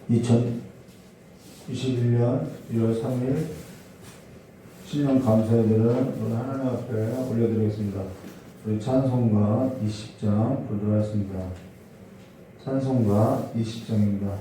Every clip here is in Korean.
2021년 1월 3일 신년 감사예배를 우리 하나님 앞에 올려드리겠습니다. 우리 찬송가 20장 부르도록 하겠습니다. 찬송가 20장입니다.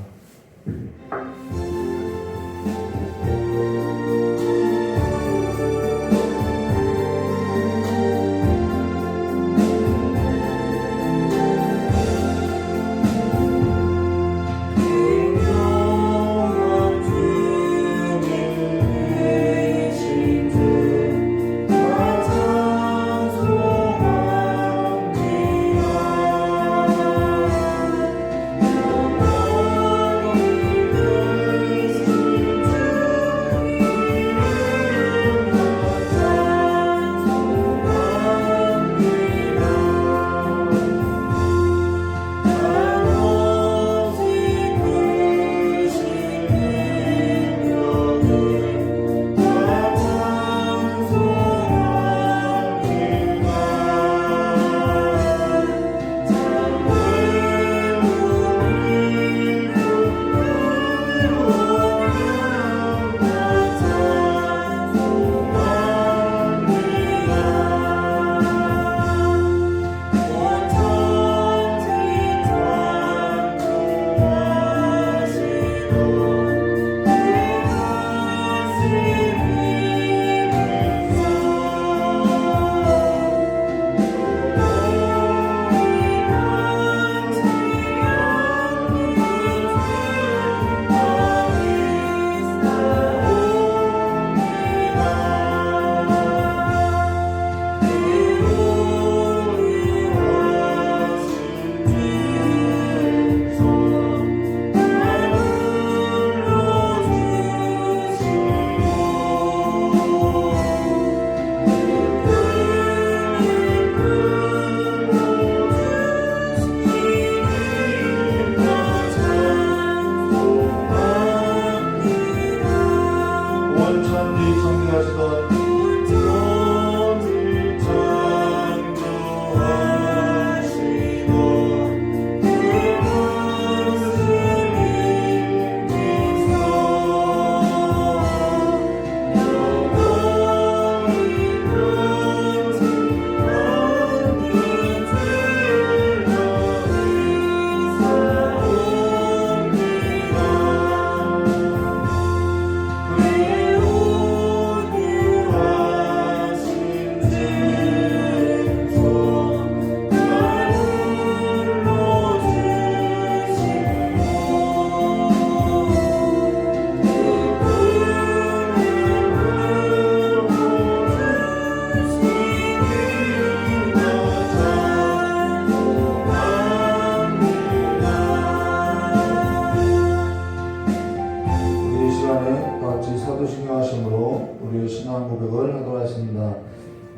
사도신경하심으로 우리의 신앙 고백을 하도록 하겠습니다.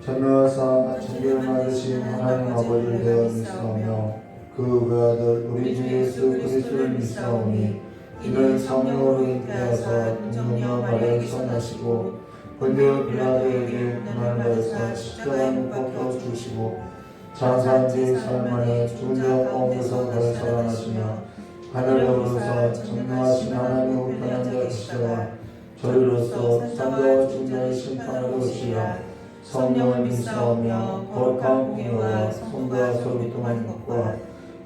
전능하사 천지를 만드신 하나님 아버지를 대하여 믿사오며 그 외아들 우리 주 예수 그리스도를 믿사오니 이는 성령으로 잉태하사 동정녀 마리아를 선하시고 본디오 빌라도에게 고난을 받으사 십자가에 못 박혀 죽으시고 장사한 지 사흘 만에 죽은 자 가운데서 다시 살아나시며 하늘에 오르사 전능하신 하나님의 우편한 자 계시다가 저리로서 산자와 중자의 심판하러 오시라. 성령을 믿사오며 거룩한 공의와 성도와 서로 교통하는 것과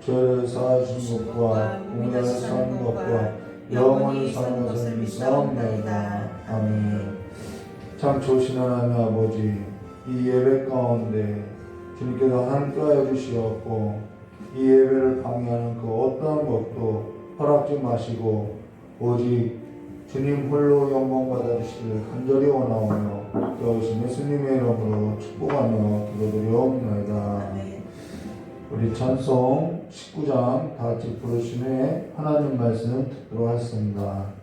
죄를 사하시는 것과 공의를 사는 것과 영원히 사는 것을 믿사옵나이다. 아멘. 참 좋으신 하나님 아버지, 이 예배 가운데 주님께서 함께하여 주시었고 이 예배를 방해하는 그 어떠한 것도 허락지 마시고 오직 주님 홀로 영광 받아주시길 간절히 원하오며 여호신 예수님의 이름으로 축복하며 기도드리옵나이다. 우리 찬송 19장 다 같이 부르신 후에 하나님 말씀 듣도록 하겠습니다.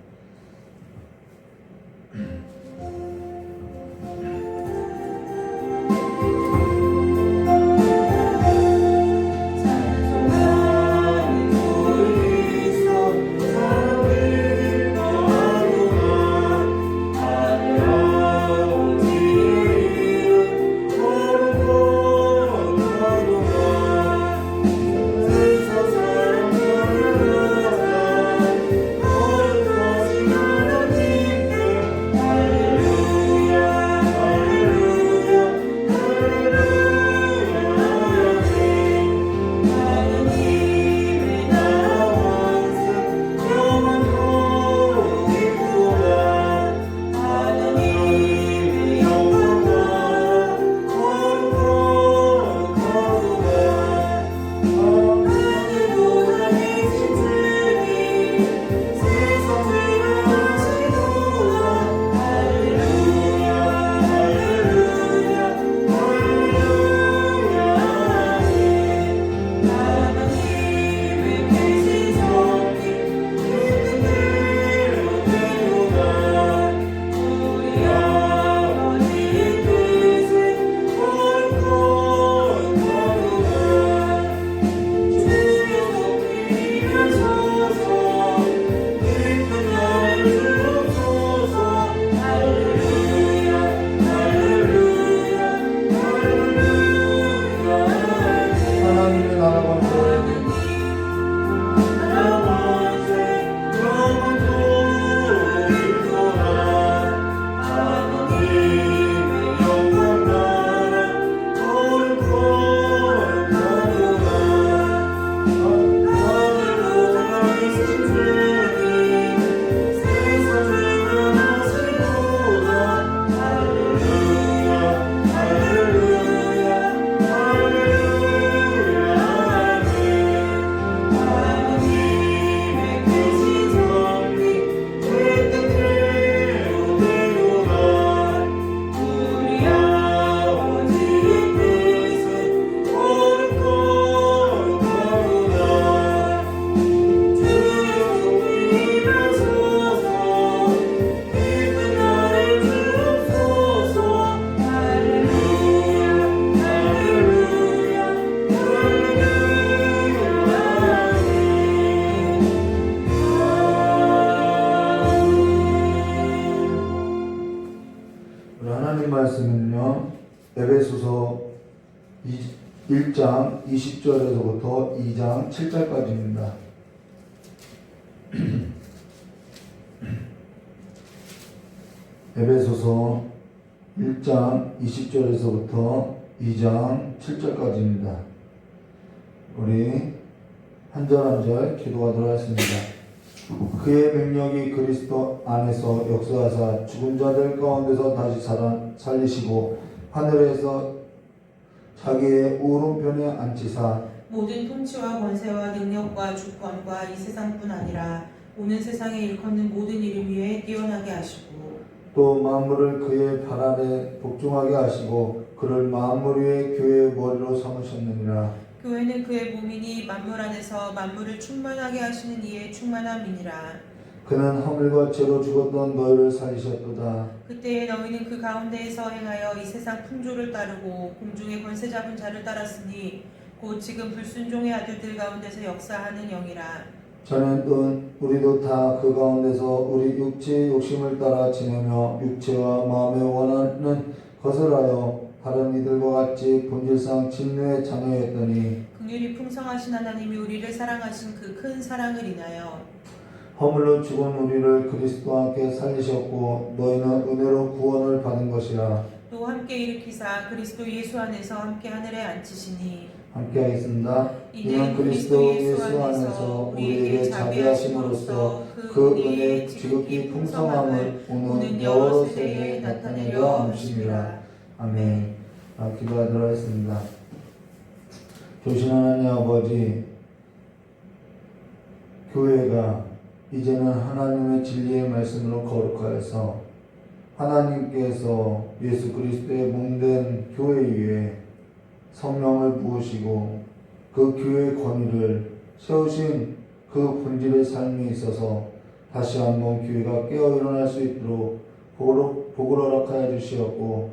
에베소서 1장 20절에서부터 2장 7절까지입니다. 에베소서 1장 20절에서부터 2장 7절까지입니다. 우리 한 절 한 절 기도하도록 하겠습니다. 그의 능력이 그리스도 안에서 역사하사 죽은 자들 가운데서 다시 살리시고 하늘에서 자기의 오른편에 앉히사 모든 통치와 권세와 능력과 주권과 이 세상뿐 아니라 오는 세상에 일컫는 모든 이름 위에 뛰어나게 하시고 또 만물을 그의 발 아래 복종하게 하시고 그를 만물 위에 교회의 머리로 삼으셨느니라. 교회는 그의 몸이니 만물 안에서 만물을 충만하게 하시는 이의 충만함이니라. 그는 허물과 죄로 죽었던 너희를 살리셨도다. 그때에 너희는 그 가운데에서 행하여 이 세상 풍조를 따르고 공중의 권세 잡은 자를 따랐으니 곧 지금 불순종의 아들들 가운데서 역사하는 영이라. 저는 우리도 다 그 가운데서 우리 육체의 욕심을 따라 지내며 육체와 마음에 원하는 것을 하여 다른 이들과 같이 본질상 진노의 자녀였더니 긍휼이 풍성하신 하나님이 우리를 사랑하신 그 큰 사랑을 인하여 허물로 죽은 우리를 그리스도와 함께 살리셨고 너희는 은혜로 구원을 받은 것이라. 또 함께 일으키사 그리스도 예수 안에서 함께 하늘에 앉히시니 함께 하겠습니다. 이는 그리스도 예수 안에서 우리에게 자비하심으로써 그 은혜의 지극히 풍성함을 오는 여러 세대에 나타내려 함심이라. 아멘. 기도하도록 하겠습니다. 조신 하나님 아버지, 교회가 이제는 하나님의 진리의 말씀으로 거룩하여서 하나님께서 예수 그리스도의 몸된 교회 위에 성령을 부으시고 그 교회의 권위를 세우신 그 본질의 삶에 있어서 다시 한번 교회가 깨어 일어날 수 있도록 복을 허락하여 주시었고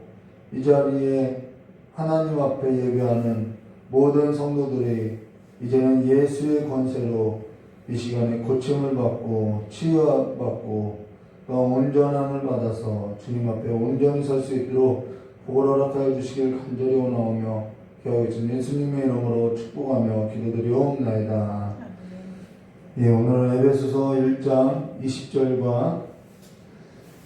이 자리에 하나님 앞에 예배하는 모든 성도들이 이제는 예수의 권세로 이 시간에 고침을 받고 치유받고 또 온전함을 받아서 주님 앞에 온전히 설 수 있도록 복을 허락하여 주시길 간절히 원하오며 기도하겠습니다. 예수님의 이름으로 축복하며 기도드리옵나이다. 예, 오늘은 에베소서 1장 20절과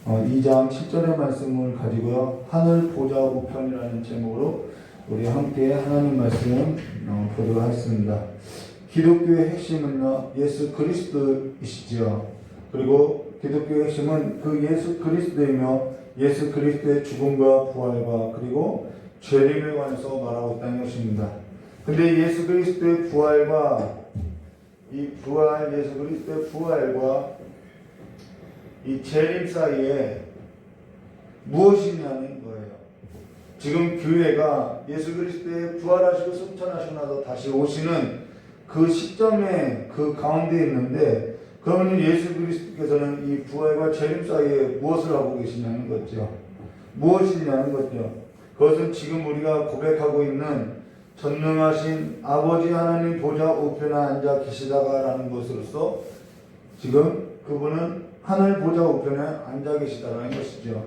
2장 7절의 말씀을 가지고요. 하늘 보좌 우편이라는 제목으로 우리 함께 하나님 말씀 보도록 하겠습니다. 기독교의 핵심은요, 예수 그리스도이시죠. 그리고 기독교의 핵심은 그 예수 그리스도이며 예수 그리스도의 죽음과 부활과 그리고 재림에 관해서 말하고 있다는 것입니다. 근데 예수 그리스도의 부활과 예수 그리스도의 부활과 이 재림 사이에 무엇이 있냐는 거예요. 지금 교회가 예수 그리스도의 부활하시고 승천하시고 나서 다시 오시는 그 시점에 그 가운데 있는데, 그러면 예수 그리스도께서는 이 부활과 재림 사이에 무엇을 하고 계시냐는 거죠. 무엇이냐는 거죠. 그것은 지금 우리가 고백하고 있는 전능하신 아버지 하나님 보좌 우편에 앉아 계시다가라는 것으로서 지금 그분은 하늘 보좌 우편에 앉아 계시다라는 것이죠.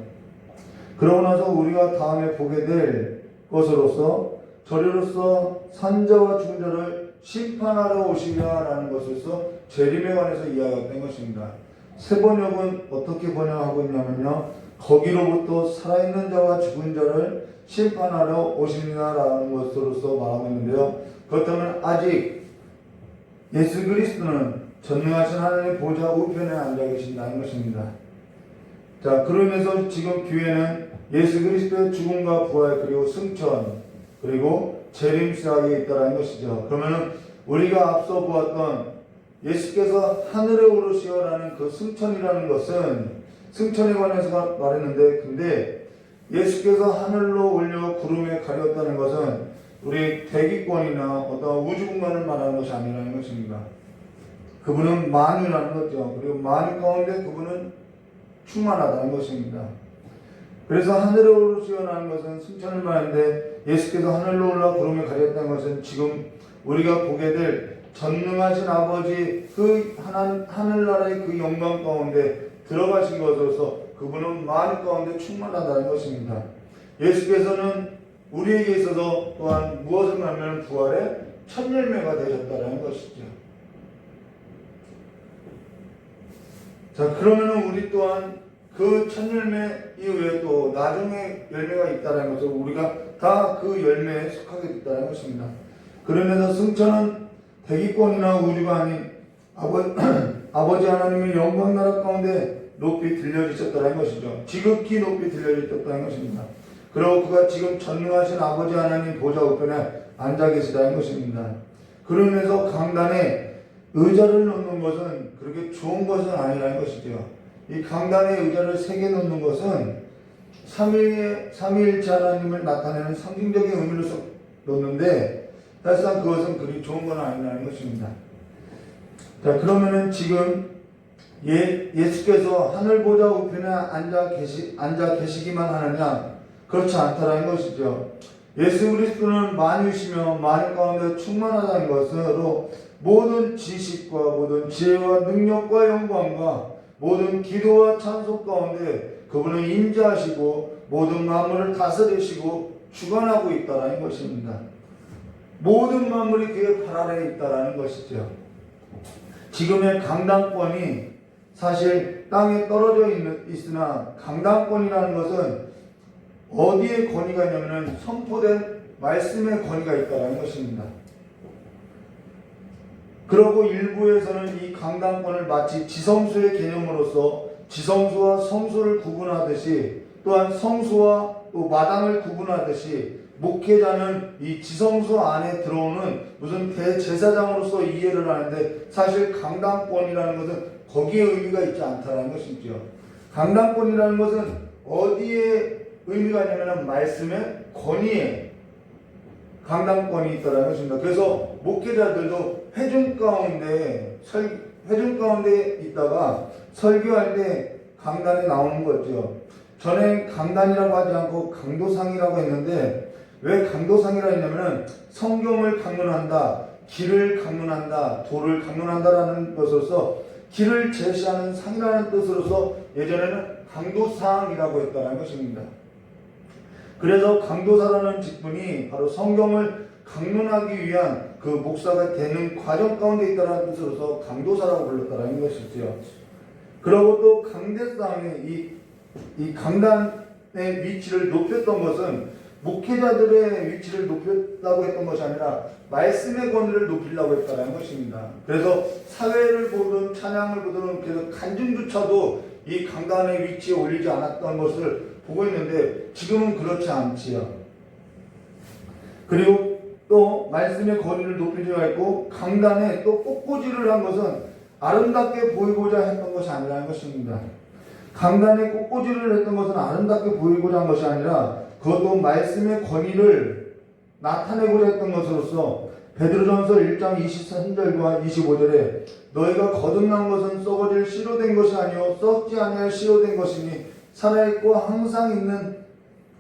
그러고 나서 우리가 다음에 보게 될 것으로서 저리로서 산자와 죽은 자를 심판하러 오시려라는 것으로서 재림에 관해서 이야기했던 것입니다. 세 번역은 어떻게 번역하고 있냐면요, 거기로부터 살아있는 자와 죽은 자를 심판하러 오십니다라는 것으로서 말하고 있는데요. 그렇다면 아직 예수 그리스도는 전능하신 하나님의 보좌 우편에 앉아 계신다는 것입니다. 자, 그러면서 지금 교회는 예수 그리스도의 죽음과 부활 그리고 승천 그리고 재림 사이에 있다는 것이죠. 그러면 우리가 앞서 보았던 예수께서 하늘에 오르시어라는 그 승천이라는 것은 승천에 관해서 말했는데, 근데 예수께서 하늘로 올려 구름에 가렸다는 것은 우리 대기권이나 어떤 우주 공간을 말하는 것이 아니라는 것입니다. 그분은 만유라는 거죠. 그리고 만유 가운데 그분은 충만하다는 것입니다. 그래서 하늘에 오르시어라는 것은 승천을 말하는데, 예수께서 하늘로 올라 구름에 가렸다는 것은 지금 우리가 보게 될 전능하신 아버지 그 하늘나라의 그 영광 가운데 들어가신 것으로서 그분은 만유 가운데 충만하다는 것입니다. 예수께서는 우리에게 있어서 또한 무엇을 말하면 부활의 첫 열매가 되셨다는 것이죠. 자, 그러면은 우리 또한 그 첫 열매 이후에 또 나중에 열매가 있다는 것을 우리가 다 그 열매에 속하게 됐다는 것입니다. 그러면서 승천은 대기권이나 우주가 아닌 아버지 하나님의 영광 나라 가운데 높이 들려지셨다는 것이죠. 지극히 높이 들려지셨다는 것입니다. 그리고 그가 지금 전능하신 아버지 하나님 보좌 우편에 앉아 계시다는 것입니다. 그러면서 강단에 의자를 놓는 것은 그렇게 좋은 것은 아니라는 것이죠. 이 강단에 의자를 3개 놓는 것은 삼위일체 하나님을 나타내는 상징적인 의미로서 놓는데 사실상 그것은 그리 좋은 건 아니라는 것입니다. 자, 그러면은 지금 예수께서 하늘 보좌 우편에 앉아 계시기만 하느냐? 그렇지 않다라는 것이죠. 예수 그리스도는 만유시며 만유 가운데 충만하다는 것으로 모든 지식과 모든 지혜와 능력과 영광과 모든 기도와 찬송 가운데 그분은 임재하시고 모든 만물을 다스리시고 주관하고 있다라는 것입니다. 모든 만물이 그의 발 아래에 있다라는 것이죠. 지금의 강단권이 사실 땅에 떨어져 있으나 강단권이라는 것은 어디에 권위가 있냐면 선포된 말씀의 권위가 있다는 것입니다. 그러고 일부에서는 이 강단권을 마치 지성수의 개념으로서 지성수와 성수를 구분하듯이 또한 성수와 또 마당을 구분하듯이 목회자는 이 지성수 안에 들어오는 무슨 대제사장으로서 이해를 하는데 사실 강단권이라는 것은 거기에 의미가 있지 않다는 것이죠. 강단권이라는 것은 어디에 의미가 있냐면 말씀의 권위에 강단권이 있다는 것입니다. 그래서 목회자들도 회중 가운데 있다가 설교할 때 강단에 나오는 거죠. 전에 강단이라고 하지 않고 강도상이라고 했는데 왜 강도상이라 했냐면 성경을 강론한다, 길을 강론한다, 도를 강론한다라는 것으로서 길을 제시하는 상이라는 뜻으로서 예전에는 강도상이라고 했다는 것입니다. 그래서 강도사라는 직분이 바로 성경을 강론하기 위한 그 목사가 되는 과정 가운데 있다는 뜻으로서 강도사라고 불렀다는 것이죠. 그리고 또 강대상의 이 강단의 위치를 높였던 것은 목회자들의 위치를 높였다고 했던 것이 아니라 말씀의 권위를 높이려고 했다는 것입니다. 그래서 사회를 보든 찬양을 보든 그래서 간증조차도 이 강단의 위치에 올리지 않았던 것을 보고 있는데 지금은 그렇지 않지요. 그리고 또 말씀의 권위를 높이려고 했고 강단에 또 꽃꽂이를 한 것은 아름답게 보이고자 했던 것이 아니라는 것입니다. 강단에 꽃꽂이를 했던 것은 아름답게 보이고자 한 것이 아니라 그것도 말씀의 권위를 나타내고자 했던 것으로서 베드로전서 1장 23절과 25절에 너희가 거듭난 것은 썩어질 씨로 된 것이 아니요 썩지 아니할 씨로 된 것이니 살아있고 항상 있는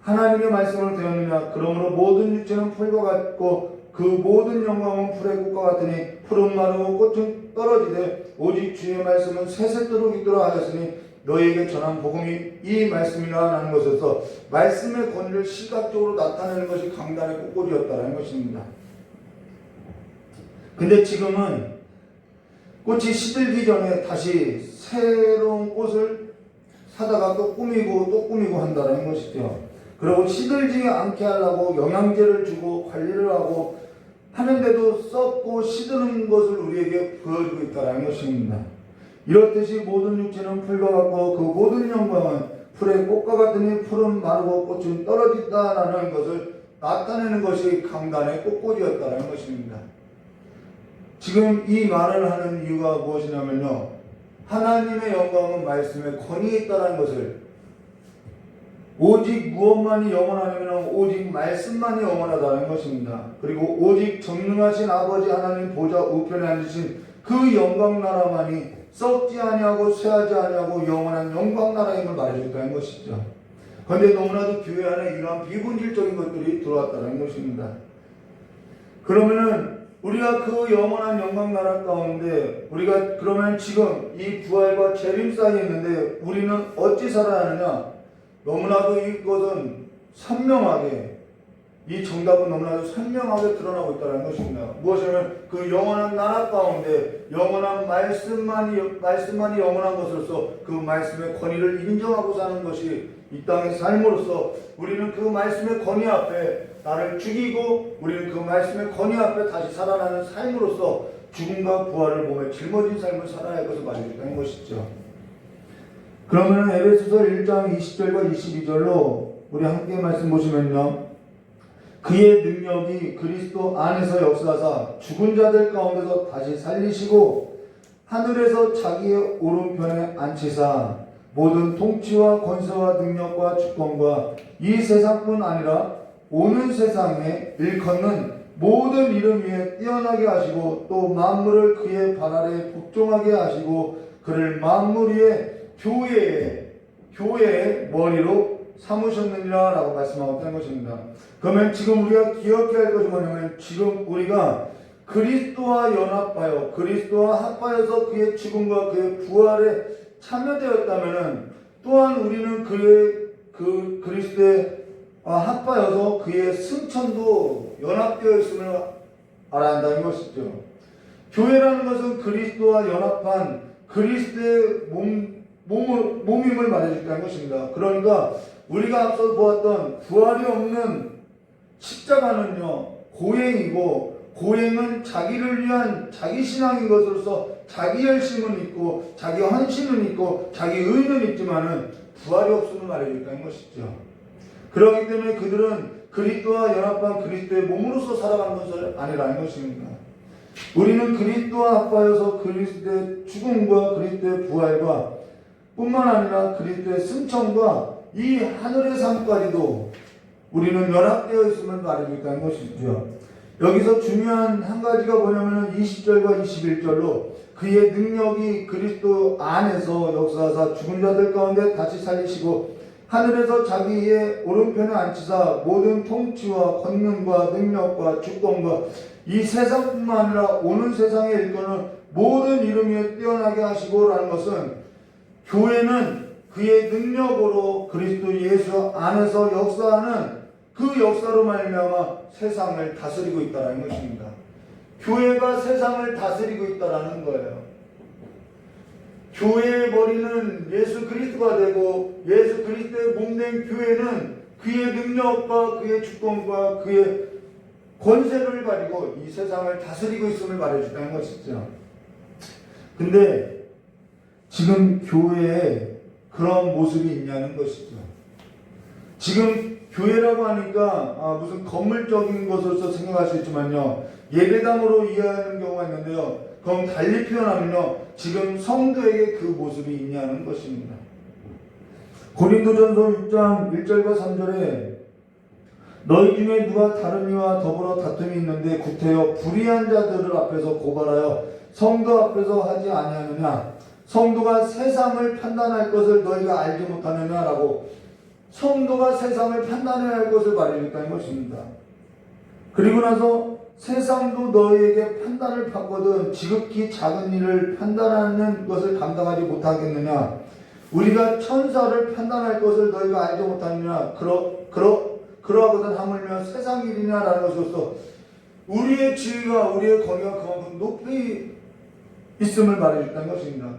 하나님의 말씀으로 되었느냐. 그러므로 모든 육체는 풀과 같고 그 모든 영광은 풀의 꽃과 같으니 풀은 마르고 꽃은 떨어지되 오직 주의 말씀은 세세토록 있도록 하였으니 너희에게 전한 복음이 이 말씀이라는 것에서 말씀의 권위를 시각적으로 나타내는 것이 강단의 꽃꽂이였다는 것입니다. 근데 지금은 꽃이 시들기 전에 다시 새로운 꽃을 사다가 또 꾸미고 한다는 것이죠. 그리고 시들지 않게 하려고 영양제를 주고 관리를 하고 하는데도 썩고 시드는 것을 우리에게 보여주고 있다는 것입니다. 이렇듯이 모든 육체는 풀과 같고 그 모든 영광은 풀의 꽃과 같으니 풀은 마르고 꽃은 떨어진다라는 것을 나타내는 것이 강단의 꽃꽂이였다는 것입니다. 지금 이 말을 하는 이유가 무엇이냐면요, 하나님의 영광은 말씀에 권위에 있다는 것을, 오직 무엇만이 영원하냐면 오직 말씀만이 영원하다는 것입니다. 그리고 오직 전능하신 아버지 하나님 보좌 우편에 앉으신 그 영광 나라만이 썩지 아니하고 쇠하지 아니하고 영원한 영광 나라임을 말해줬다는 것이죠. 그런데 너무나도 교회 안에 이러한 비본질적인 것들이 들어왔다는 것입니다. 그러면은 우리가 그 영원한 영광 나라 가운데 우리가 그러면 지금 이 부활과 재림 사이에 있는데 우리는 어찌 살아야 하느냐? 너무나도 이것은 선명하게 이 정답은 너무나도 선명하게 드러나고 있다는 것입니다. 무엇이냐면 그 영원한 나라 가운데 영원한 말씀만이 영원한 것으로서 그 말씀의 권위를 인정하고 사는 것이 이 땅의 삶으로서 우리는 그 말씀의 권위 앞에 나를 죽이고 우리는 그 말씀의 권위 앞에 다시 살아나는 삶으로서 죽음과 부활을 몸에 짊어진 삶을 살아야 할 것을 말해주는 것이죠. 그러면 에베소서 1장 20절과 22절로 우리 함께 말씀 보시면요. 그의 능력이 그리스도 안에서 역사하사 죽은 자들 가운데서 다시 살리시고 하늘에서 자기의 오른편에 앉히사 모든 통치와 권세와 능력과 주권과 이 세상뿐 아니라 오는 세상에 일컫는 모든 이름 위에 뛰어나게 하시고 또 만물을 그의 발 아래 복종하게 하시고 그를 만물 위에 교회의 머리로 삼으셨느니라 라고 말씀하고 있다는 것입니다. 그러면 지금 우리가 기억해야 할 것이 뭐냐면 지금 우리가 그리스도와 연합하여 그리스도와 합하여서 그의 죽음과 그의 부활에 참여되었다면 또한 우리는 그리스도에 합하여서 그의 승천도 연합되어 있음을 알아야 한다는 것이죠. 교회라는 것은 그리스도와 연합한 그리스도의 몸임을 말해준다는 것입니다. 그러니까 우리가 앞서 보았던 부활이 없는 십자가는요 고행이고 고행은 자기를 위한 자기 신앙인 것으로서 자기 열심은 있고 자기 헌신은 있고 자기 의는 있지만은 부활이 없음을 말해준다는 것이죠. 그렇기 때문에 그들은 그리스도와 연합한 그리스도의 몸으로서 살아가는 것은 아니라는 것입니다. 우리는 그리스도와 합하여서 그리스도의 죽음과 그리스도의 부활과 뿐만 아니라 그리스도의 승천과 이 하늘의 삶까지도 우리는 연합되어 있음을 말해주고 있다는 것이죠. 여기서 중요한 한 가지가 뭐냐면 20절과 21절로 그의 능력이 그리스도 안에서 역사하사 죽은 자들 가운데 다시 살리시고 하늘에서 자기의 오른편에 앉히사 모든 통치와 권능과 능력과 주권과 이 세상뿐만 아니라 오는 세상에 일거는 모든 이름 위에 뛰어나게 하시고라는 것은 교회는 그의 능력으로 그리스도 예수 안에서 역사하는 그 역사로 말미암아 세상을 다스리고 있다는 것입니다. 교회가 세상을 다스리고 있다는 거예요. 교회의 머리는 예수 그리스도가 되고 예수 그리스도의 몸된 교회는 그의 능력과 그의 주권과 그의 권세를 가지고 이 세상을 다스리고 있음을 말해준다는 것이죠. 근데 지금 교회에 그런 모습이 있냐는 것이죠. 지금 교회라고 하니까 무슨 건물적인 것으로서 생각할 수 있지만요. 예배당으로 이해하는 경우가 있는데요. 그럼 달리 표현하면요. 지금 성도에게 그 모습이 있냐는 것입니다. 고린도전서 6장 1절과 3절에 너희 중에 누가 다른 이와 더불어 다툼이 있는데 구태여 불의한 자들을 앞에서 고발하여 성도 앞에서 하지 아니하느냐. 성도가 세상을 판단할 것을 너희가 알지 못하느냐라고 성도가 세상을 판단해야 할 것을 말해줬다는 것입니다. 그리고 나서 세상도 너희에게 판단을 받거든 지극히 작은 일을 판단하는 것을 감당하지 못하겠느냐. 우리가 천사를 판단할 것을 너희가 알지 못하느냐. 그러하거든 하물며 세상 일이냐라는 것으로서 우리의 지위가 우리의 권위가 그만큼 높이 있음을 말해줬다는 것입니다.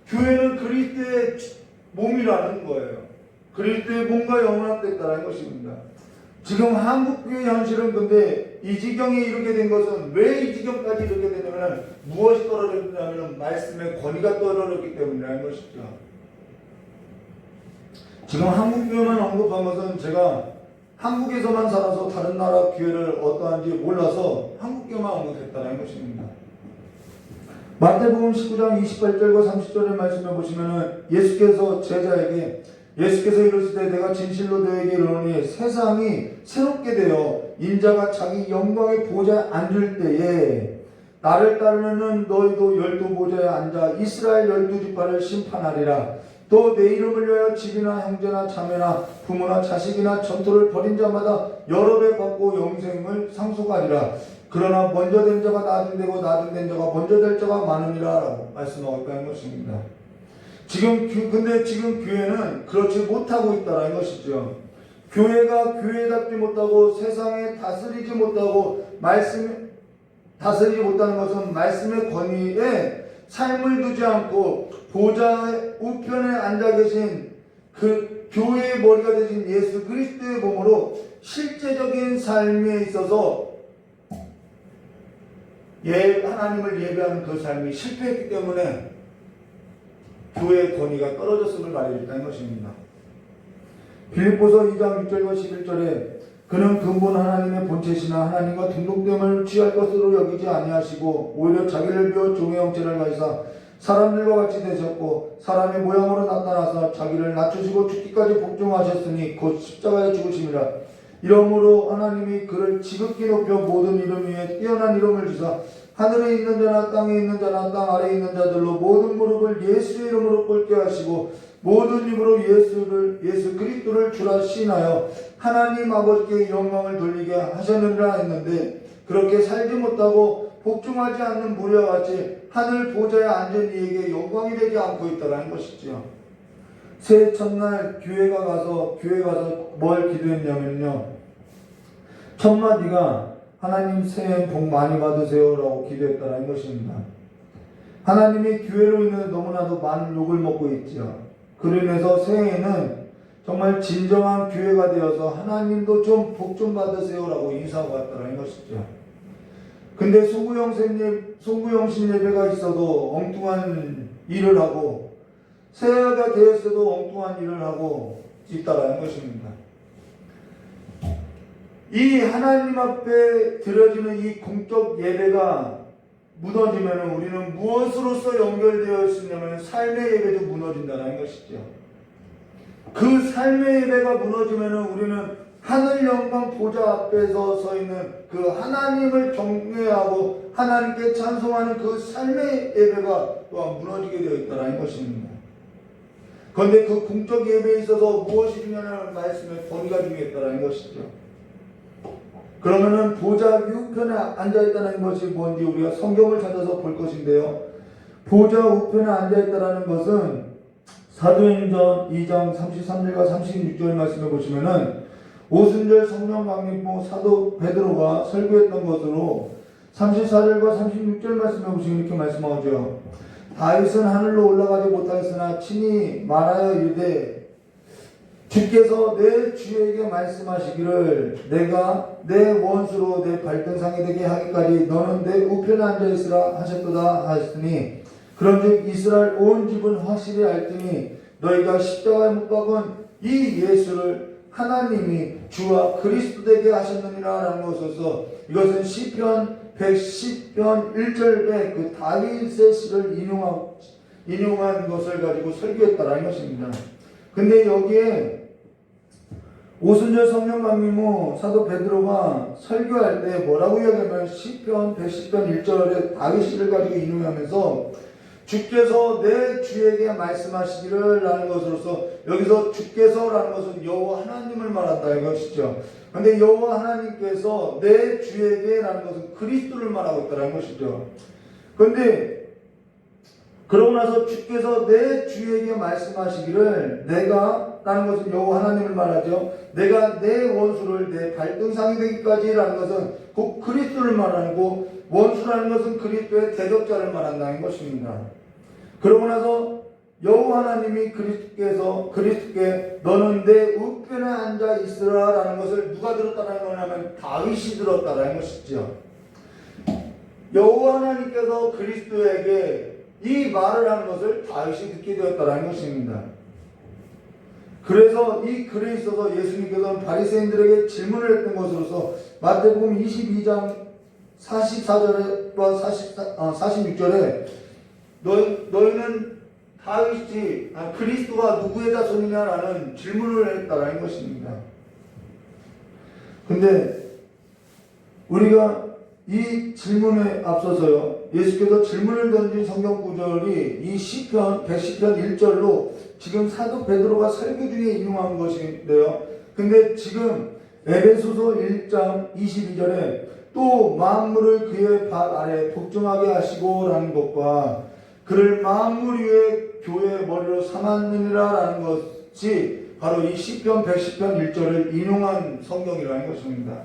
교회는 그리스도의 몸이라는 거예요. 그리스도의 몸과 영원합됐다는 것입니다. 지금 한국교회 현실은 근데 이 지경에 이르게 된 것은 왜 이 지경까지 이르게 되냐면 무엇이 떨어졌냐면 말씀의 권위가 떨어졌기 때문이라는 것이죠. 지금 한국교회만 언급한 것은 제가 한국에서만 살아서 다른 나라 교회를 어떠한지 몰라서 한국교회만 언급했다는 것입니다. 마태복음 19장 28절과 30절의 말씀을 보시면 예수께서 제자에게 예수께서 이르시되 내가 진실로 너에게 이르노니 세상이 새롭게 되어 인자가 자기 영광의 보좌에 앉을 때에 나를 따르는 너희도 12보좌에 앉아 이스라엘 12지파를 심판하리라. 또 내 이름을 위하여 집이나 형제나 자매나 부모나 자식이나 전토를 벌인 자마다 여러 배 받고 영생을 상속하리라. 그러나 먼저 된 자가 나중 되고 나중 된 자가 먼저 될 자가 많으니라 라고 말씀하고 있다는 것입니다. 근데 지금 교회는 그렇지 못하고 있다는 것이죠. 교회가 교회답지 못하고 세상에 다스리지 못하고 다스리지 못하는 것은 말씀의 권위에 삶을 두지 않고 보좌의 우편에 앉아 계신 그 교회의 머리가 되신 예수 그리스도의 몸으로 실제적인 삶에 있어서 하나님을 예배하는 그 삶이 실패했기 때문에 교회의 권위가 떨어졌음을 말해줬다는 것입니다. 빌립보서 2장 6절과 11절에 그는 근본 하나님의 본체시나 하나님과 등록됨을 취할 것으로 여기지 아니하시고 오히려 자기를 비워 종의 형체를 가지사 사람들과 같이 되셨고 사람의 모양으로 나타나서 자기를 낮추시고 죽기까지 복종하셨으니 곧 십자가에 죽으심이라. 이러므로 하나님이 그를 지극히 높여 모든 이름 위에 뛰어난 이름을 주사 하늘에 있는 자나 땅에 있는 자나 땅 아래에 있는 자들로 모든 무릎을 예수의 이름으로 꿇게 하시고 모든 입으로 예수 그리스도를 주라 시인하여 하나님 아버지께 영광을 돌리게 하셨느니라 했는데 그렇게 살지 못하고 복종하지 않는 무리와 같이 하늘 보좌에 앉은 이에게 영광이 되지 않고 있다라는 것이죠. 새해 첫날 교회 가서 뭘 기도했냐면요. 첫 마디가 하나님 새해 복 많이 받으세요 라고 기도했다는 것입니다. 하나님이 교회로 인해 너무나도 많은 욕을 먹고 있죠. 그로 인해서 새해에는 정말 진정한 교회가 되어서 하나님도 좀 복 좀 받으세요 라고 인사하고 왔다는 것이죠. 근데 송구영신 예배가 있어도 엉뚱한 일을 하고 새해가 되었어도 엉뚱한 일을 하고 있다라는 것입니다. 이 하나님 앞에 드려지는 이 공적 예배가 무너지면 우리는 무엇으로서 연결되어 있으냐면 삶의 예배도 무너진다는 것이죠. 그 삶의 예배가 무너지면 우리는 하늘 영광 보좌 앞에서 서 있는 그 하나님을 경외하고 하나님께 찬송하는 그 삶의 예배가 또한 무너지게 되어 있다는 것입니다. 그런데 그 공적 예배에 있어서 무엇이 중요하냐는 말씀에 권위가 중요했다는 것이죠. 그러면은 보좌 우편에 앉아있다는 것이 뭔지 우리가 성경을 찾아서 볼 것인데요. 보좌 우편에 앉아있다는 것은 사도행전 2장 33절과 36절 말씀해 보시면은 오순절 성령 강림부 사도 베드로가 설교했던 것으로 34절과 36절 말씀해 보시면 이렇게 말씀하죠. 다윗은 하늘로 올라가지 못하였으나 친히 말하여 이르되 주께서 내 주에게 말씀하시기를 내가 내 원수로 내 발등상이 되게 하기까지 너는 내 우편에 앉아있으라 하셨도다 하셨으니 그런즉 이스라엘 온 집은 확실히 알더니 너희가 십자가에 못 박은 이 예수를 하나님이 주와 그리스도 되게 하셨느니라 라는 것에서 이것은 시편 110편 1절에 그 다윗의 시를 인용한 것을 가지고 설교했다라는 것입니다. 근데 여기에 오순절 성령 강림 후 사도 베드로가 설교할 때 뭐라고 이야기하면 시편 110편 1절에 다윗시를 가지고 인용하면서 주께서 내 주에게 말씀하시기를 라는 것으로서 여기서 주께서 라는 것은 여호와 하나님을 말한다 이것이죠. 그런데 여호와 하나님께서 내 주에게 라는 것은 그리스도를 말하고 있다는 것이죠. 그런데 그러고 나서 주께서 내 주에게 말씀하시기를 내가 라는 것은 여호와 하나님을 말하죠. 내가 내 원수를 내 발등상이 되기까지 라는 것은 곧 그리스도를 말하고 원수라는 것은 그리스도의 대적자를 말한다는 것입니다. 그러고 나서 여호와 하나님이 그리스도께 너는 내 우편에 앉아 있으라 라는 것을 누가 들었다는 거냐면 다윗이 들었다는 것이죠. 여호와 하나님께서 그리스도에게 이 말을 하는 것을 다윗이 듣게 되었다는 것입니다. 그래서 이 글에 있어서 예수님께서는 바리새인들에게 질문을 했던 것으로서 마태복음 22장 44절과 46절에 너희는 다윗이 그리스도가 누구의 자손이냐라는 질문을 했다는 것입니다. 근데 우리가 이 질문에 앞서서요, 예수께서 질문을 던진 성경 구절이 이 시편 110편 1절로 지금 사도 베드로가 설교 중에 인용한 것인데요. 근데 지금 에베소서 1장 22절에 또 만물을 그의 발 아래 복종하게 하시고 라는 것과 그를 만물 위에 교회의 머리로 삼았느니라 라는 것이 바로 이 시편 110편 1절을 인용한 성경이라는 것입니다.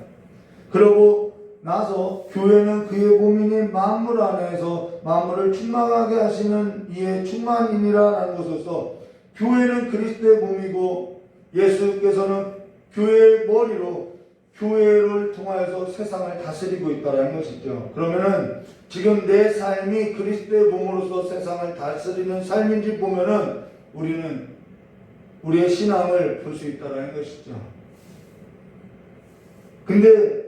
그러고 나서 교회는 그의 몸이니 만물 안에서 만물을 충만하게 하시는 이의 충만이니라라는 것으로서 교회는 그리스도의 몸이고 예수께서는 교회의 머리로 교회를 통하여서 세상을 다스리고 있다는 것이죠. 그러면은 지금 내 삶이 그리스도의 몸으로서 세상을 다스리는 삶인지 보면은 우리는 우리의 신앙을 볼 수 있다는 것이죠. 근데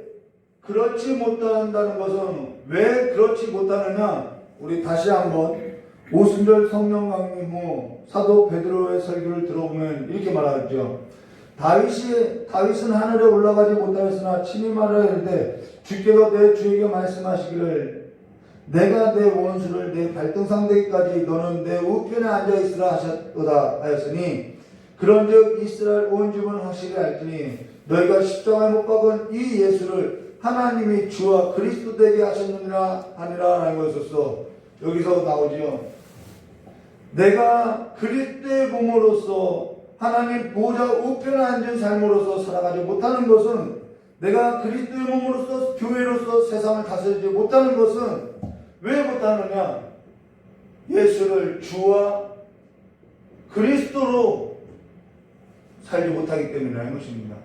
그렇지 못한다는 것은 왜 그렇지 못하느냐? 우리 다시 한번 오순절 성령 강림 후 사도 베드로의 설교를 들어보면 이렇게 말하죠. 다윗은 하늘에 올라가지 못하였으나 친히 말하였는데 주께서 내 주에게 말씀하시기를 내가 내 원수를 내 발등상 되기까지 너는 내 우편에 앉아 있으라 하셨도다 하였으니 그런즉 이스라엘 온 집은 확실히 알지니 너희가 십자가에 못 박은 이 예수를 하나님이 주와 그리스도 되게 하셨느니라 하니라라는 것으로서 여기서 나오지요. 내가 그리스도의 몸으로서 하나님 보좌 우편에 앉은 삶으로서 살아가지 못하는 것은 내가 그리스도의 몸으로서 교회로서 세상을 다스리지 못하는 것은 왜 못하느냐? 예수를 주와 그리스도로 살지 못하기 때문이라는 것입니다.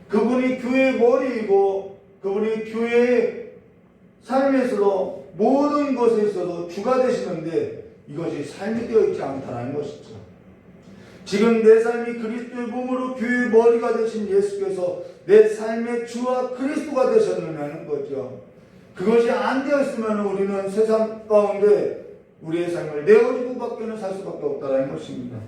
그분이 교회의 머리이고 그분이 교회의 삶에서도 모든 것에 있어도 주가 되시는데 이것이 삶이 되어 있지 않다는 것이죠. 지금 내 삶이 그리스도의 몸으로 교회의 머리가 되신 예수께서 내 삶의 주와 그리스도가 되셨느냐는 거죠. 그것이 안 되어 있으면 우리는 세상 가운데 우리의 삶을 내어주고 밖에는 살 수밖에 없다는 것입니다.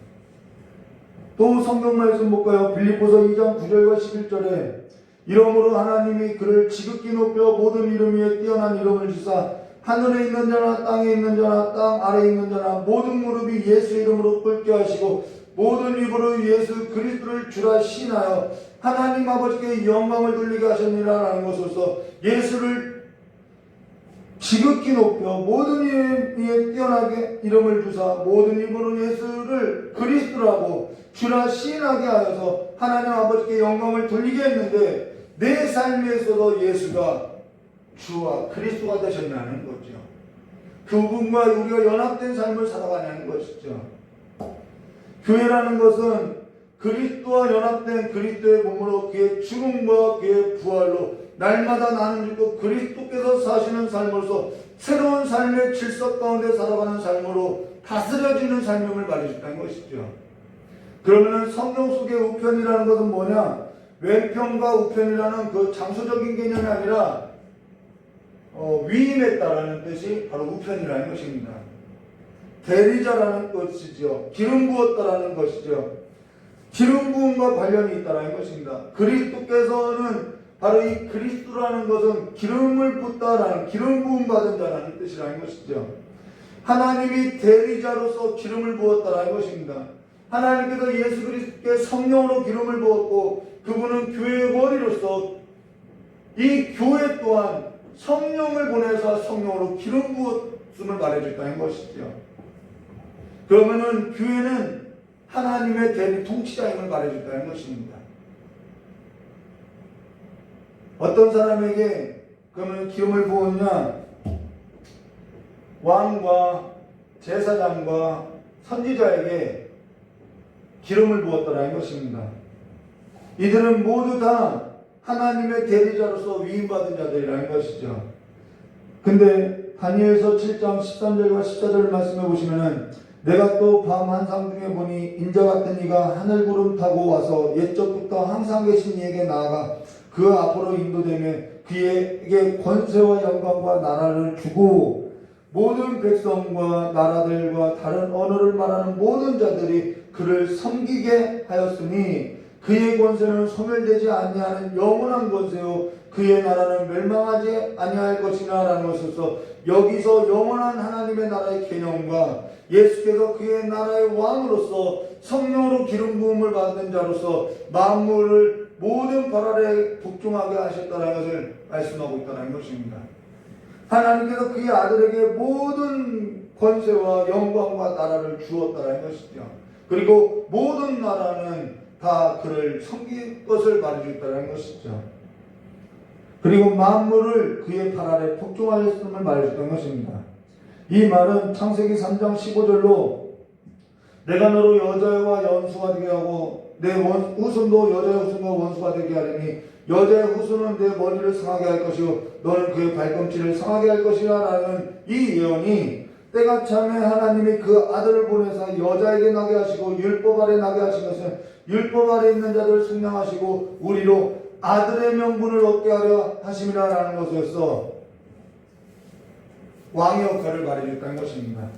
또 성경 말씀 볼까요? 빌립보서 2장 9절과 11절에 이러므로 하나님이 그를 지극히 높여 모든 이름 위에 뛰어난 이름을 주사 하늘에 있는 자나 땅에 있는 자나 땅 아래에 있는 자나 모든 무릎이 예수 이름으로 꿇게 하시고 모든 입으로 예수 그리스도를 주라 시인하여 하나님 아버지께 영광을 돌리게 하셨느니라라는 것으로서 예수를 지극히 높여 모든 이름 위에 뛰어나게 이름을 주사 모든 입으로 예수를 그리스도라고 주라 시인하게 하여서 하나님 아버지께 영광을 돌리게 했는데 내 삶에서도 예수가 주와 그리스도가 되셨냐는 거죠. 그분과 우리가 연합된 삶을 살아가냐는 것이죠. 교회라는 것은 그리스도와 연합된 그리스도의 몸으로 그의 죽음과 그의 부활로 날마다 나는 죽고 그리스도께서 사시는 삶으로서 새로운 삶의 질서 가운데 살아가는 삶으로 다스려지는 삶임을 말해줬다는 것이죠. 그러면 성경 속의 우편이라는 것은 뭐냐? 왼편과 우편이라는 그 장소적인 개념이 아니라 위임했다라는 뜻이 바로 우편이라는 것입니다. 대리자라는 것이죠. 기름 부었다라는 것이죠. 기름 부음과 관련이 있다라는 것입니다. 그리스도께서는 바로 이 그리스도라는 것은 기름을 붓다라는 기름 부음 받은 자라는 뜻이라는 것이죠. 하나님이 대리자로서 기름을 부었다라는 것입니다. 하나님께서 예수 그리스도께 성령으로 기름을 부었고 그분은 교회의 머리로서 이 교회 또한 성령을 보내서 성령으로 기름 부었음을 말해줬다는 것이죠. 그러면은 교회는 하나님의 대리 통치자임을 말해줬다는 것입니다. 어떤 사람에게 그러면 기름을 부었냐? 왕과 제사장과 선지자에게 기름을 부었다는 것입니다. 이들은 모두 다 하나님의 대리자로서 위임받은 자들이라는 것이죠. 근데 다니엘서 7장 13절과 14절 말씀해 보시면은 내가 또 밤 한상 중에 보니 인자 같은 이가 하늘 구름 타고 와서 옛적부터 항상 계신 이에게 나아가 그 앞으로 인도되며 그에게 권세와 영광과 나라를 주고 모든 백성과 나라들과 다른 언어를 말하는 모든 자들이 그를 섬기게 하였으니 그의 권세는 소멸되지 아니하는 영원한 권세요 그의 나라는 멸망하지 아니할 것이나 라는 것으로서 여기서 영원한 하나님의 나라의 개념과 예수께서 그의 나라의 왕으로서 성령으로 기름 부음을 받는 자로서 만물을 모든 발 아래 복종하게 하셨다는 것을 말씀하고 있다는 것입니다. 하나님께서 그의 아들에게 모든 권세와 영광과 나라를 주었다는 것이죠. 그리고 모든 나라는 다 그를 섬길 것을 말해주겠다는 것이죠. 그리고 만물을 그의 발 아래 복종하였음을 말해줬던 것입니다. 이 말은 창세기 3장 15절로 내가 너로 여자와 연수가 되게 하고 내 후손도 여자의 후손과 원수가 되게 하리니 여자의 후손은 내 머리를 상하게 할 것이요 너는 그의 발꿈치를 상하게 할 것이라 라는 이 예언이 때가 참에 하나님이 그 아들을 보내사 여자에게 나게 하시고 율법 아래 나게 하신 것은 율법 아래 있는 자들을 속량하시고 우리로 아들의 명분을 얻게 하려 하심이라 라는 것에서 왕의 역할을 말해줬다는 것입니다.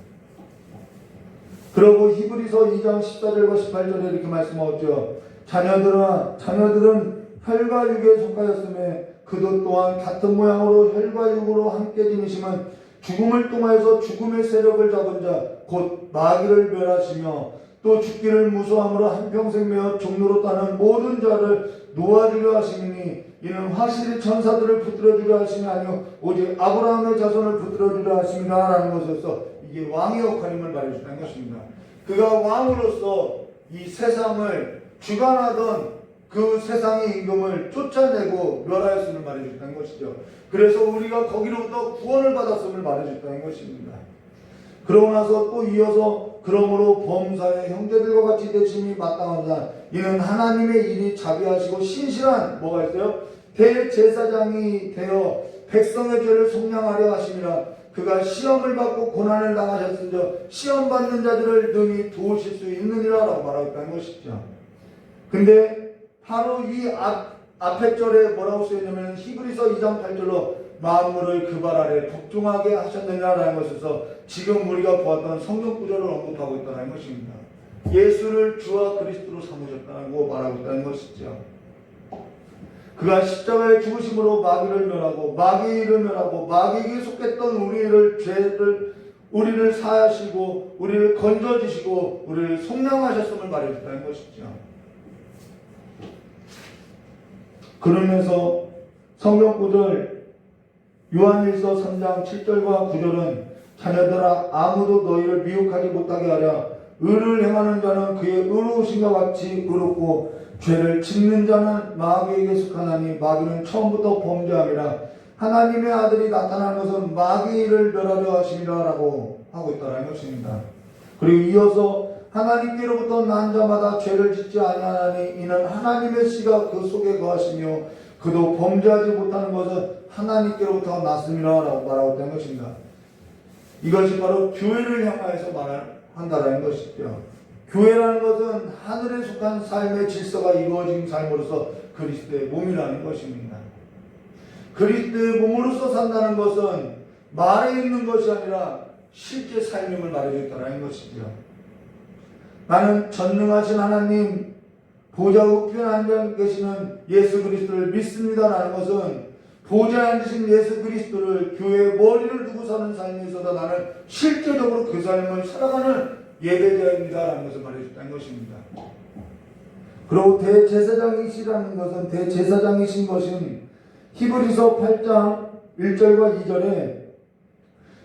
그리고 히브리서 2장 14절과 18절에 이렇게 말씀하셨죠. 자녀들은 혈과 육에 속하였음에 그도 또한 같은 모양으로 혈과 육으로 함께 지니심은 죽음을 통하여서 죽음의 세력을 잡은 자 곧 마귀를 멸하시며 또 죽기를 무서함으로 한평생 매어 종로로 따는 모든 자를 놓아주려 하심이니 이는 확실히 천사들을 붙들어주려 하심이 아니요 오직 아브라함의 자손을 붙들어주려 하심이라 라는 것에서 이게 왕의 역할임을 말해준다는 것입니다. 그가 왕으로서 이 세상을 주관하던 그 세상의 임금을 쫓아내고 멸하였음을 말해줬다는 것이죠. 그래서 우리가 거기로부터 구원을 받았음을 말해줬다는 것입니다. 그러고 나서 또 이어서 그러므로 범사의 형제들과 같이 되심이 마땅하다. 이는 하나님의 일이 자비하시고 신실한 뭐가 있어요? 대제사장이 되어 백성의 죄를 속량하려 하심이라. 그가 시험을 받고 고난을 당하셨은즉 시험 받는 자들을 능히 도우실 수 있느니라 라고 말하고 것이죠. 근데 바로 이 앞에 절에 뭐라고 쓰여있냐면 히브리서 2장 8절로 만물을 그 발 아래 복종하게 하셨느냐라는 것에서 지금 우리가 보았던 성경 구절을 언급하고 있다는 것입니다. 예수를 주와 그리스도로 삼으셨다고 말하고 있다는 것이죠. 그가 십자가의 죽으심으로 마귀를 멸하고 마귀에게 속했던 우리를 사하시고 우리를 건져주시고 우리를 속량하셨음을 말해줬다는 것이죠. 그러면서 성경 구절 요한일서 3장 7절과 9절은 자녀들아 아무도 너희를 미혹하지 못하게 하랴. 의를 행하는 자는 그의 의로우심과 같이 의롭고 죄를 짓는 자는 마귀에게 속하나니 마귀는 처음부터 범죄함이라. 하나님의 아들이 나타난 것은 마귀의 일을 멸하려 하심이라 라고 하고 있다는 것입니다. 그리고 이어서 하나님께로부터 난 자마다 죄를 짓지 아니하나니 이는 하나님의 씨가 그 속에 거하시며 그도 범죄하지 못하는 것은 하나님께로부터 났음이라 라고 말하고 있다는 것입니다. 이것이 바로 교회를 향하여서 말한다는 것이죠. 교회라는 것은 하늘에 속한 삶의 질서가 이루어진 삶으로서 그리스도의 몸이라는 것입니다. 그리스도의 몸으로서 산다는 것은 말에 있는 것이 아니라 실제 삶임을 말해주겠다는 것이죠. 나는 전능하신 하나님 보좌 우편에 앉아 계시는 예수 그리스도를 믿습니다라는 것은 보좌에 앉으신 예수 그리스도를 교회의 머리를 두고 사는 삶에 있어서 나는 실제적으로 그 삶을 살아가는 예배자입니다라는 것을 말해줬다는 것입니다. 그리고 대제사장이시라는 것은 대제사장이신 것은 히브리서 8장 1절과 2절에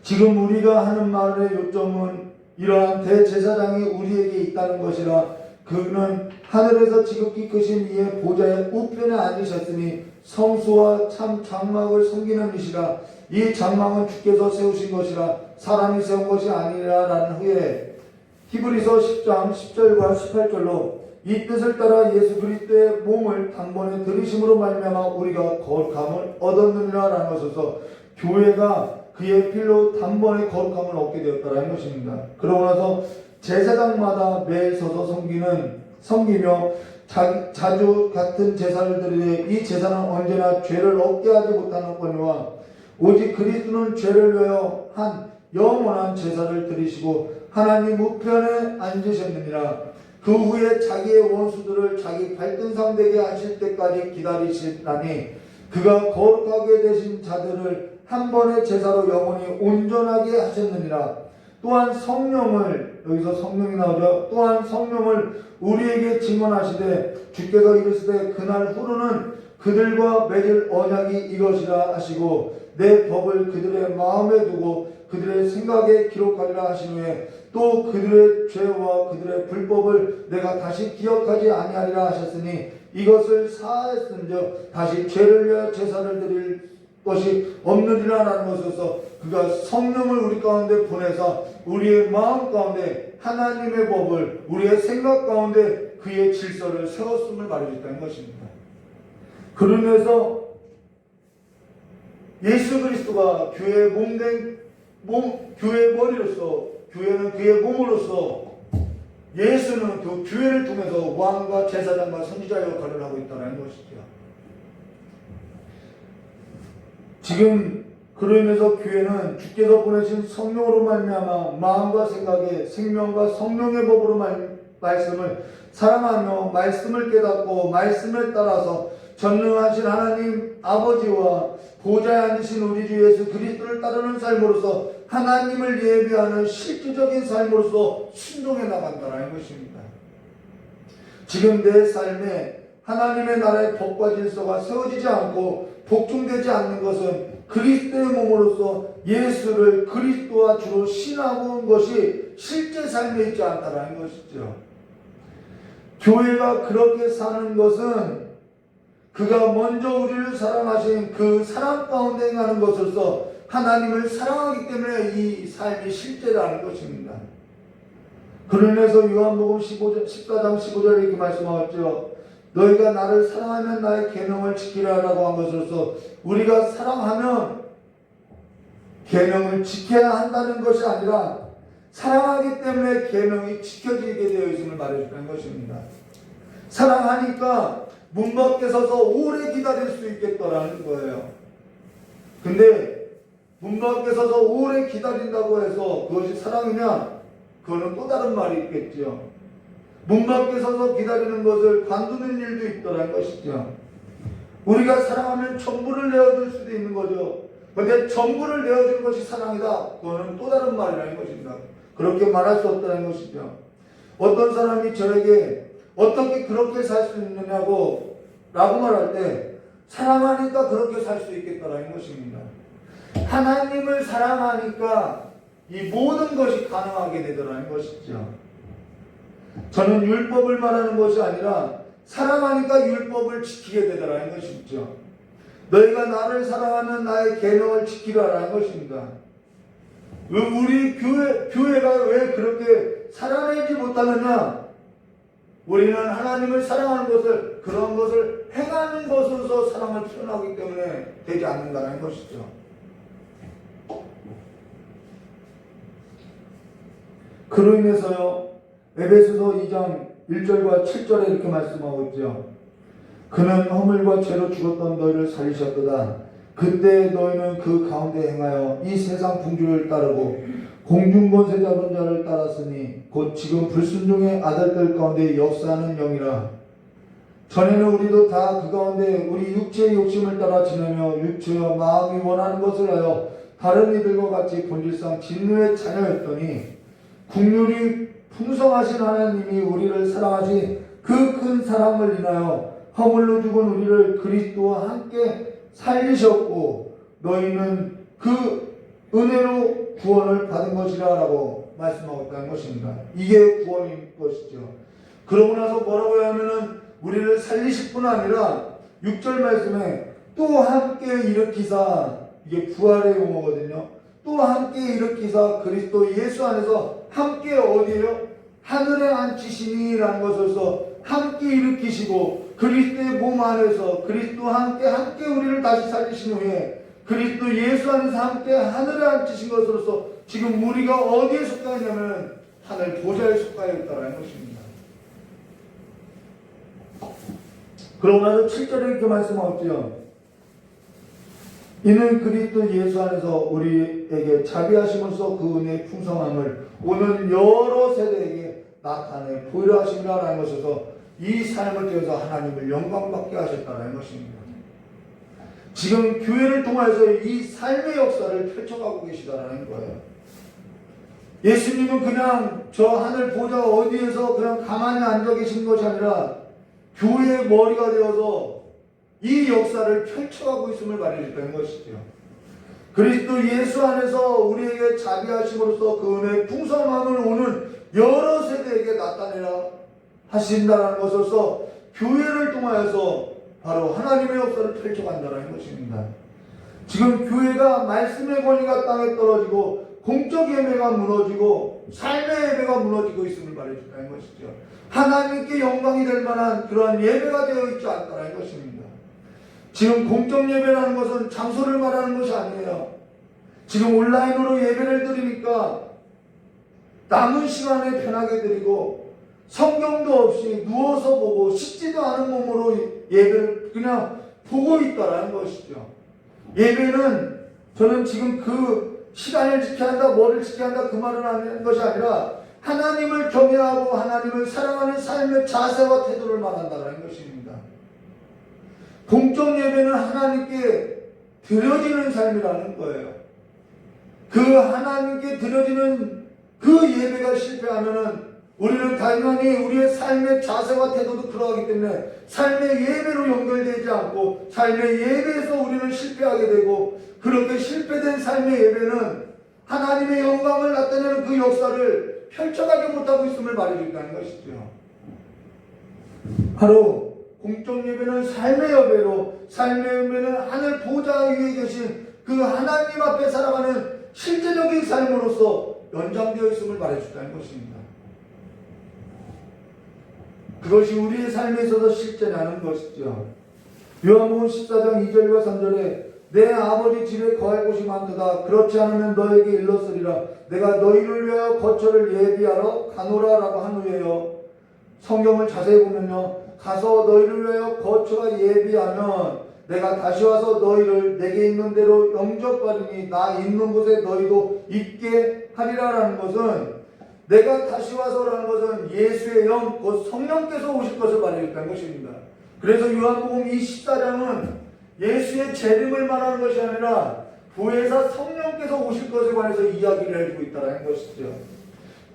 지금 우리가 하는 말의 요점은 이러한 대제사장이 우리에게 있다는 것이라. 그는 하늘에서 지극히 크신 이의 보좌의 우편에 앉으셨으니 성수와 참 장막을 섬기는 이시라. 이 장막은 주께서 세우신 것이라 사람이 세운 것이 아니라 라는 후에 히브리서 10장 10절과 18절로 이 뜻을 따라 예수 그리스도의 몸을 단번에 들이심으로 말미암아 우리가 거룩함을 얻었느니라 라는 것에서 교회가 그의 필로 단번에 거룩함을 얻게 되었다는 것입니다. 그러고 나서 제사장마다 매일 서서 섬기며 자주 같은 제사를 드리되 이 제사는 언제나 죄를 얻게 하지 못하는 권위와 오직 그리스도는 죄를 위하여 한 영원한 제사를 드리시고 하나님 우편에 앉으셨느니라. 그 후에 자기의 원수들을 자기 발등상 되게 하실 때까지 기다리시라니 그가 거룩하게 되신 자들을 한 번의 제사로 영원히 온전하게 하셨느니라. 또한 성령을, 여기서 성령이 나오죠. 또한 성령을 우리에게 증언하시되 주께서 이르시되 그날 후로는 그들과 맺을 언약이 이것이라 하시고 내 법을 그들의 마음에 두고 그들의 생각에 기록하리라 하신 후에 또 그들의 죄와 그들의 불법을 내가 다시 기억하지 아니하리라 하셨으니 이것을 사하였은즉 다시 죄를 위하여 제사를 드릴 것이 없느니라라는 것에서 그가 성령을 우리 가운데 보내서 우리의 마음 가운데 하나님의 법을 우리의 생각 가운데 그의 질서를 세웠음을 말해줬다는 것입니다. 그러면서 예수 그리스도가 교회의 교회의 머리로서 교회는 그의 몸으로서 예수는 그 교회를 통해서 왕과 제사장과 선지자 역할을 하고 있다는 것이죠. 지금 그러면서 교회는 주께서 보내신 성령으로 말미암아 마음과 생각에 생명과 성령의 법으로 말씀을 사랑하며 말씀을 깨닫고 말씀에 따라서 전능하신 하나님 아버지와 보좌에 앉으신 우리 주 예수 그리스도를 따르는 삶으로서 하나님을 예배하는 실질적인 삶으로서 순종해 나간다는 것입니다. 지금 내 삶에 하나님의 나라의 법과 질서가 세워지지 않고 복종되지 않는 것은 그리스도의 몸으로서 예수를 그리스도와 주로 신하고 것이 실제 삶에 있지 않다는 것이죠. 교회가 그렇게 사는 것은 그가 먼저 우리를 사랑하신 그 사랑 가운데 행하는 것으로서 하나님을 사랑하기 때문에 이 삶이 실제라는 것입니다. 그러면서 요한복음 14장 15절에 이렇게 말씀하셨죠. 너희가 나를 사랑하면 나의 계명을 지키라라고 한 것으로서 우리가 사랑하면 계명을 지켜야 한다는 것이 아니라 사랑하기 때문에 계명이 지켜지게 되어 있음을 말해주는 것입니다. 사랑하니까 문 밖에 서서 오래 기다릴 수 있겠더라는 거예요. 근데 문 밖에 서서 오래 기다린다고 해서 그것이 사랑이냐? 그거는 또 다른 말이 있겠죠. 문 밖에 서서 기다리는 것을 관두는 일도 있더라는 것이죠. 우리가 사랑하면 전부를 내어줄 수도 있는 거죠. 그런데 전부를 내어주는 것이 사랑이다. 그거는 또 다른 말이라는 것입니다. 그렇게 말할 수 없다는 것이죠. 어떤 사람이 저에게 어떻게 그렇게 살 수 있느냐고 라고 말할 때 사랑하니까 그렇게 살 수 있겠다라는 것입니다. 하나님을 사랑하니까 이 모든 것이 가능하게 되더라는 것이죠. 저는 율법을 말하는 것이 아니라 사랑하니까 율법을 지키게 되더라는 것이죠. 너희가 나를 사랑하면 나의 계명을 지키라라는 것입니다. 우리 교회가 왜 그렇게 살아내지 못하느냐? 우리는 하나님을 사랑하는 것을 그런 것을 행하는 것으로서 사랑을 표현하기 때문에 되지 않는다는 것이죠. 그로 인해서요 에베소서 2장 1절과 7절에 이렇게 말씀하고 있죠. 그는 허물과 죄로 죽었던 너희를 살리셨도다. 그때 너희는 그 가운데 행하여 이 세상 풍조를 따르고 공중권세 잡은 자를 따랐으니 곧 지금 불순종의 아들들 가운데 역사하는 영이라. 전에는 우리도 다 그 가운데 우리 육체의 욕심을 따라 지내며 육체와 마음이 원하는 것을 하여 다른 이들과 같이 본질상 진노의 자녀였더니 국률이 풍성하신 하나님이 우리를 사랑하신 그 큰 사랑을 인하여 허물로 죽은 우리를 그리스도와 함께 살리셨고 너희는 그 은혜로 구원을 받은 것이라 라고 말씀하고 있다는 것입니다. 이게 구원인 것이죠. 그러고 나서 뭐라고 하면은 우리를 살리실 뿐 아니라 6절 말씀에 또 함께 일으키사, 이게 부활의 용어거든요. 또 함께 일으키사 그리스도 예수 안에서 함께 어디에요? 하늘에 앉히시니 라는 것으로서 함께 일으키시고 그리스도의 몸 안에서 그리스도와 함께 우리를 다시 살리신 후에 그리스도 예수 안에서 함께 하늘에 앉히신 것으로서 지금 우리가 어디에 속하여 있냐면 하늘 보좌에 속하여 있다는 것입니다. 그러고 나서 7절에 이렇게 말씀하셨죠. 이는 그리스도 예수 안에서 우리에게 자비하심으로써 그 은혜의 풍성함을 오는 여러 세대에게 나타내 보이려 하심이라는 것에서 이 삶을 통해서 하나님을 영광받게 하셨다는 것입니다. 지금 교회를 통해서 이 삶의 역사를 펼쳐가고 계시다는 거예요. 예수님은 그냥 저 하늘 보좌 어디에서 그냥 가만히 앉아 계신 것이 아니라 교회의 머리가 되어서 이 역사를 펼쳐가고 있음을 말해줬다는 것이죠. 그리스도 예수 안에서 우리에게 자비하심으로써 그 은혜의 풍성함을 오는 여러 세대에게 나타내라 하신다는 것으로서 교회를 통하여서 바로 하나님의 역사를 펼쳐간다는 것입니다. 지금 교회가 말씀의 권위가 땅에 떨어지고 공적 예배가 무너지고 삶의 예배가 무너지고 있음을 말해준다는 것이죠. 하나님께 영광이 될 만한 그러한 예배가 되어 있지 않다는 것입니다. 지금 공적 예배라는 것은 장소를 말하는 것이 아니에요. 지금 온라인으로 예배를 드리니까 남은 시간에 편하게 드리고 성경도 없이 누워서 보고 씻지도 않은 몸으로 예배를 그냥 보고 있다라는 것이죠. 예배는 저는 지금 그 시간을 지켜야 한다, 뭐를 지켜야 한다 그 말을 하는 것이 아니라 하나님을 경외하고 하나님을 사랑하는 삶의 자세와 태도를 말한다는 것입니다. 공적 예배는 하나님께 드려지는 삶이라는 거예요. 그 하나님께 드려지는 그 예배가 실패하면은 우리는 당연히 우리의 삶의 자세와 태도도 그러하기 때문에 삶의 예배로 연결되지 않고 삶의 예배에서 우리는 실패하게 되고 그렇게 실패된 삶의 예배는 하나님의 영광을 나타내는 그 역사를 펼쳐가지 못하고 있음을 말해준다는 것이죠. 바로 공적 예배는 삶의 예배로 삶의 예배는 하늘 보좌 위에 계신 그 하나님 앞에 살아가는 실제적인 삶으로서 연장되어 있음을 말해준다는 것입니다. 그것이 우리의 삶에 있어서 실제라는 것이죠. 요한복음 14장 2절과 3절에 내 아버지 집에 거할 곳이 많도다. 그렇지 않으면 너에게 일렀으리라. 내가 너희를 위하여 거처를 예비하러 가노라 라고 한 후에요. 성경을 자세히 보면요. 가서 너희를 위하여 거처가 예비하면 내가 다시 와서 너희를 내게 있는 대로 영접하리니 나 있는 곳에 너희도 있게 하리라라는 것은 내가 다시 와서라는 것은 예수의 영, 곧 성령께서 오실 것을 말해줬다는 것입니다. 그래서 요한복음 24장은 예수의 재림을 말하는 것이 아니라 보혜사 성령께서 오실 것에 관해서 이야기를 해주고 있다는 것이죠.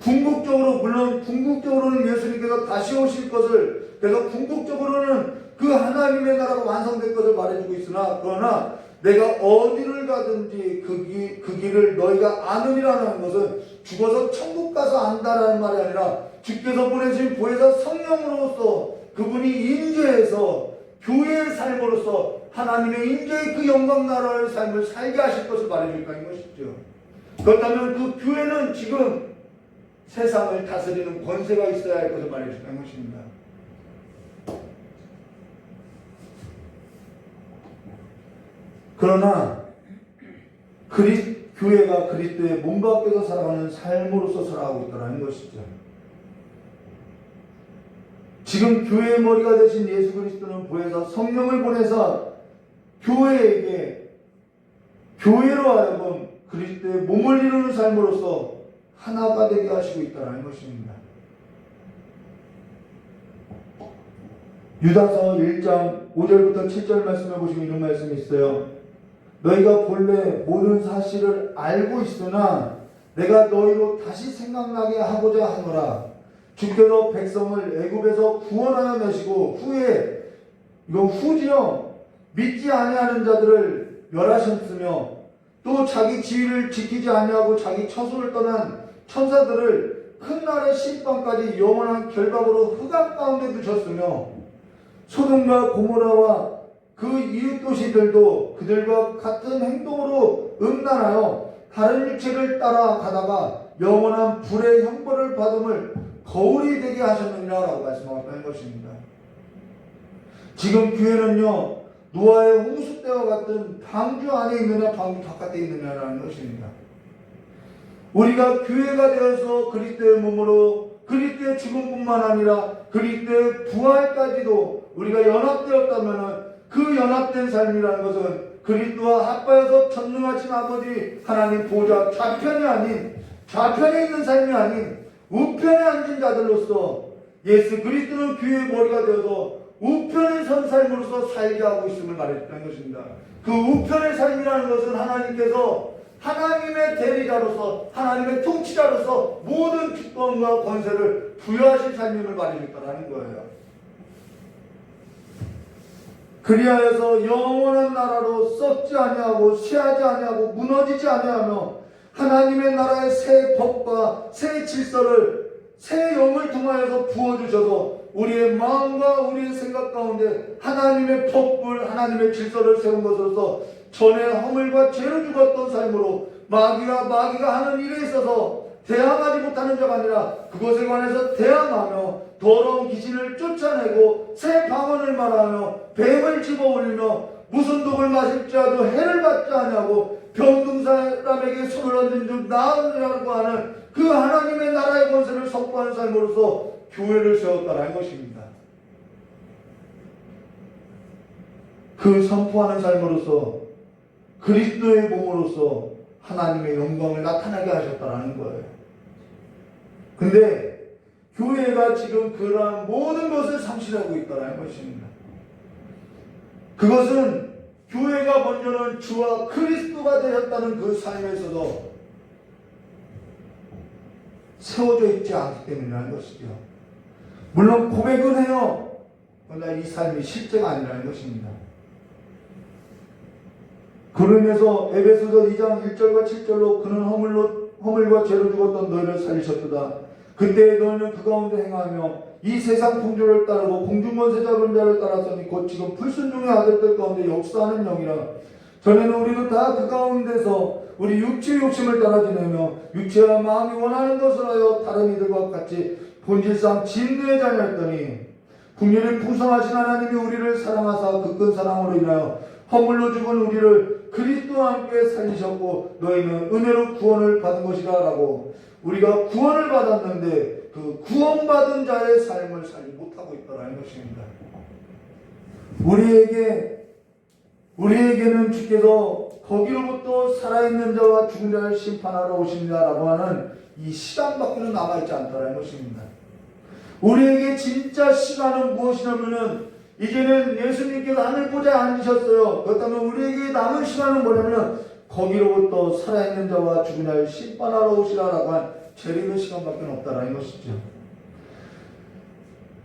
궁극적으로, 물론 궁극적으로는 예수님께서 다시 오실 것을, 그래서 궁극적으로는 그 하나님의 나라가 완성될 것을 말해주고 있으나, 그러나 내가 어디를 가든지 그 길을 너희가 아느니라는 것은 죽어서 천국 가서 안다라는 말이 아니라 주께서 보내신 보혜사 성령으로서 그분이 임재해서 교회의 삶으로서 하나님의 임재의 그 영광 나라의 삶을 살게 하실 것을 말해줄까는 것이죠. 그렇다면 그 교회는 지금 세상을 다스리는 권세가 있어야 할 것을 말해줄까는 것입니다. 그러나 교회가 그리스도의 몸 밖에서 살아가는 삶으로서 살아가고 있다는 것이죠. 지금 교회의 머리가 되신 예수 그리스도는 보혜사 성령을 보내서 교회에게 교회로 하여금 그리스도의 몸을 이루는 삶으로서 하나가 되게 하시고 있다는 것입니다. 유다서 1장 5절부터 7절 말씀해 보시면 이런 말씀이 있어요. 너희가 본래 모든 사실을 알고 있으나 내가 너희로 다시 생각나게 하고자 하노라. 주께서 백성을 애굽에서 구원하여 내시고 후에, 이건 후지요, 믿지 아니하는 자들을 멸하셨으며 또 자기 지위를 지키지 아니하고 자기 처소를 떠난 천사들을 큰 날의 심판까지 영원한 결박으로 흑암 가운데 두셨으며 소돔과 고모라와 그 이웃 도시들도 그들과 같은 행동으로 음란하여 다른 육체를 따라가다가 영원한 불의 형벌을 받음을 거울이 되게 하셨느니라 라고 말씀하셨다는 것입니다. 지금 교회는요, 노아의 홍수 때와 같은 방주 안에 있느냐 방주 바깥에 있느냐라는 것입니다. 우리가 교회가 되어서 그리스도의 몸으로 그리스도의 죽음뿐만 아니라 그리스도의 부활까지도 우리가 연합되었다면 그 연합된 삶이라는 것은 그리스도와 합하여서 전능하신 아버지 하나님 보좌 좌편에 있는 삶이 아닌 우편에 앉은 자들로서 예수 그리스도는 교회의 머리가 되어서 우편에 선 삶으로서 살게 하고 있음을 말했다는 것입니다. 그 우편의 삶이라는 것은 하나님께서 하나님의 대리자로서 하나님의 통치자로서 모든 주권과 권세를 부여하실 삶임을 말해줬다는 거예요. 그리하여서 영원한 나라로 썩지 아니하고 쇠하지 아니하고 무너지지 아니하며 하나님의 나라의 새 법과 새 질서를 새 영을 통하여서 부어주셔서 우리의 마음과 우리의 생각 가운데 하나님의 법을 하나님의 질서를 세운 것으로서 전에 허물과 죄로 죽었던 삶으로 마귀가 하는 일에 있어서 대항하지 못하는 자가 아니라 그것에 관해서 대항하며 더러운 귀신을 쫓아내고 새 방언을 말하며 뱀을 집어올리며 무슨 독을 마실지라도 해를 받지 아니하고 병든 사람에게 손을 얹은 즉 나으리라고 하는 그 하나님의 나라의 권세를 선포하는 삶으로서 교회를 세웠다라는 것입니다. 그 선포하는 삶으로서 그리스도의 몸으로서 하나님의 영광을 나타나게 하셨다라는 거예요. 근데 교회가 지금 그러한 모든 것을 상실하고 있다는 것입니다. 그것은 교회가 먼저는 주와 그리스도가 되었다는 그 삶에서도 세워져 있지 않기 때문이라는 것이죠. 물론 고백은 해요. 그러나 이 삶이 실제가 아니라는 것입니다. 그러면서 에베소서 2장 1절과 7절로 그는 허물과 죄로 죽었던 너희를 살리셨도다. 그때 너희는 그 가운데 행하며 이 세상 풍조를 따르고 공중권세 잡은 자를 따랐으니 곧 지금 불순종의 아들들 가운데 역사하는 영이라. 전에는 우리도 다 그 가운데서 우리 육체의 욕심을 따라 지내며 육체와 마음이 원하는 것을 하여 다른 이들과 같이 본질상 진노의 자녀였더니 긍휼이 풍성하신 하나님이 우리를 사랑하사 그 큰 사랑으로 인하여 허물로 죽은 우리를 그리스도와 함께 살리셨고 너희는 은혜로 구원을 받은 것이라 라고. 우리가 구원을 받았는데 그 구원받은 자의 삶을 살지 못하고 있다는 것입니다. 우리에게는 주께서 거기로부터 살아있는 자와 죽은 자를 심판하러 오십니다라고 하는 이 시간밖에는 남아있지 않다는 것입니다. 우리에게 진짜 시간은 무엇이냐면은 이제는 예수님께서 하늘 보좌에 앉으셨어요. 그렇다면 우리에게 남은 시간은 뭐냐면은 거기로부터 살아있는 자와 죽은 자를 심판하러 오시라라고 한 재림의 시간밖에 없다라는 것이죠.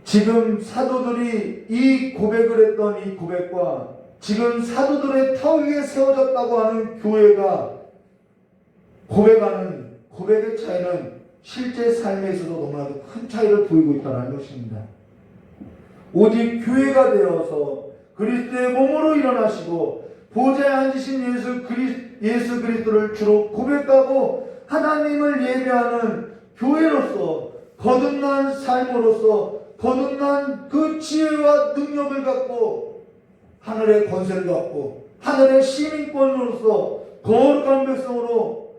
지금 사도들이 이 고백을 했던 이 고백과 지금 사도들의 터 위에 세워졌다고 하는 교회가 고백하는 고백의 차이는 실제 삶에 있어도 너무나도 큰 차이를 보이고 있다는 것입니다. 오직 교회가 되어서 그리스도의 몸으로 일어나시고 보좌에 앉으신 예수 그리스도를 주로 고백하고 하나님을 예배하는 교회로서 거듭난 삶으로서 거듭난 그 지혜와 능력을 갖고 하늘의 권세를 갖고 하늘의 시민권으로서 거룩한 백성으로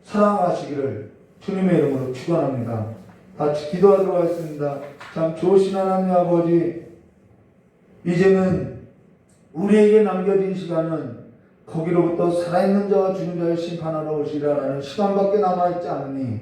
살아가시기를 주님의 이름으로 축원합니다. 같이 기도하도록 하겠습니다. 참 좋으신 하나님 아버지, 이제는 우리에게 남겨진 시간은 거기로부터 살아있는 자와 죽은 자를 심판하러 오시라라는 시간밖에 남아있지 않으니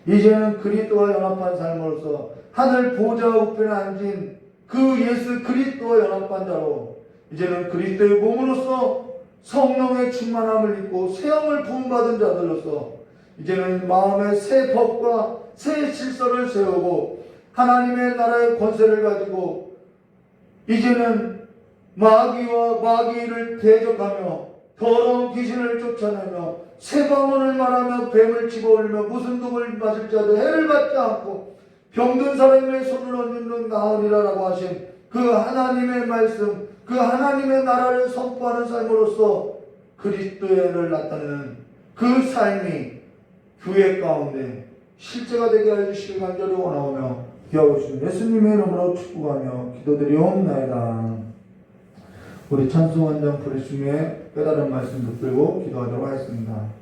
이제는 그리스도와 연합한 삶으로서 하늘 보좌 우편에 앉은 그 예수 그리스도와 연합한 자로 이제는 그리스도의 몸으로서 성령의 충만함을 입고 새 영을 부음받은 자들로서 이제는 마음의 새 법과 새 질서를 세우고 하나님의 나라의 권세를 가지고 이제는 마귀를 대적하며 더러운 귀신을 쫓아내며 새 방언을 말하며 뱀을 집어올리며 무슨 독을 마실 자도 해를 받지 않고 병든 사람의 손을 얹는 나으리라라고 하신 그 하나님의 말씀, 그 하나님의 나라를 선포하는 삶으로서 그리스도를 나타내는 그 삶이 교회 가운데 실제가 되게 하여 주시길 간절히 원하오며 기하오시는 예수님의 이름으로 축복하며 기도드리옵나이다. 우리 찬송원장 부르 중에 깨달은 말씀 붙들고 기도하도록 하겠습니다.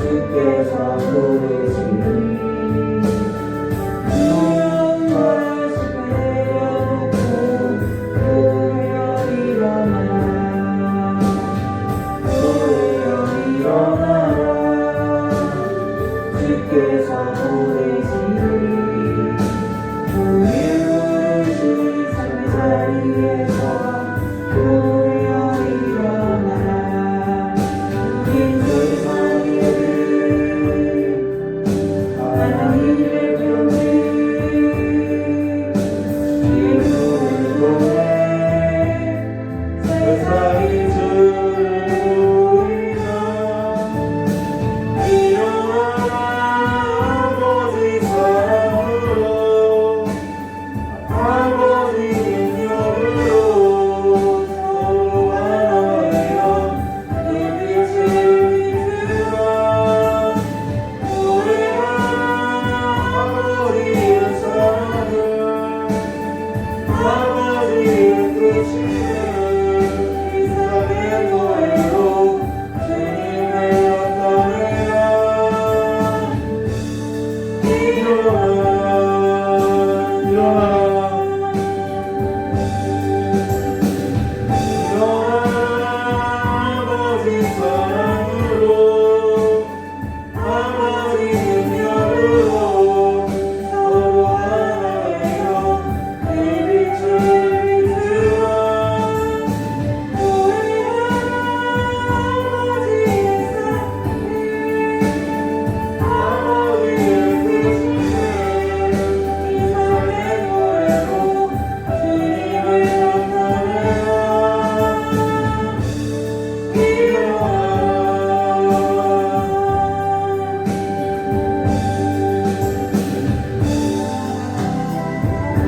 주께서 부르시니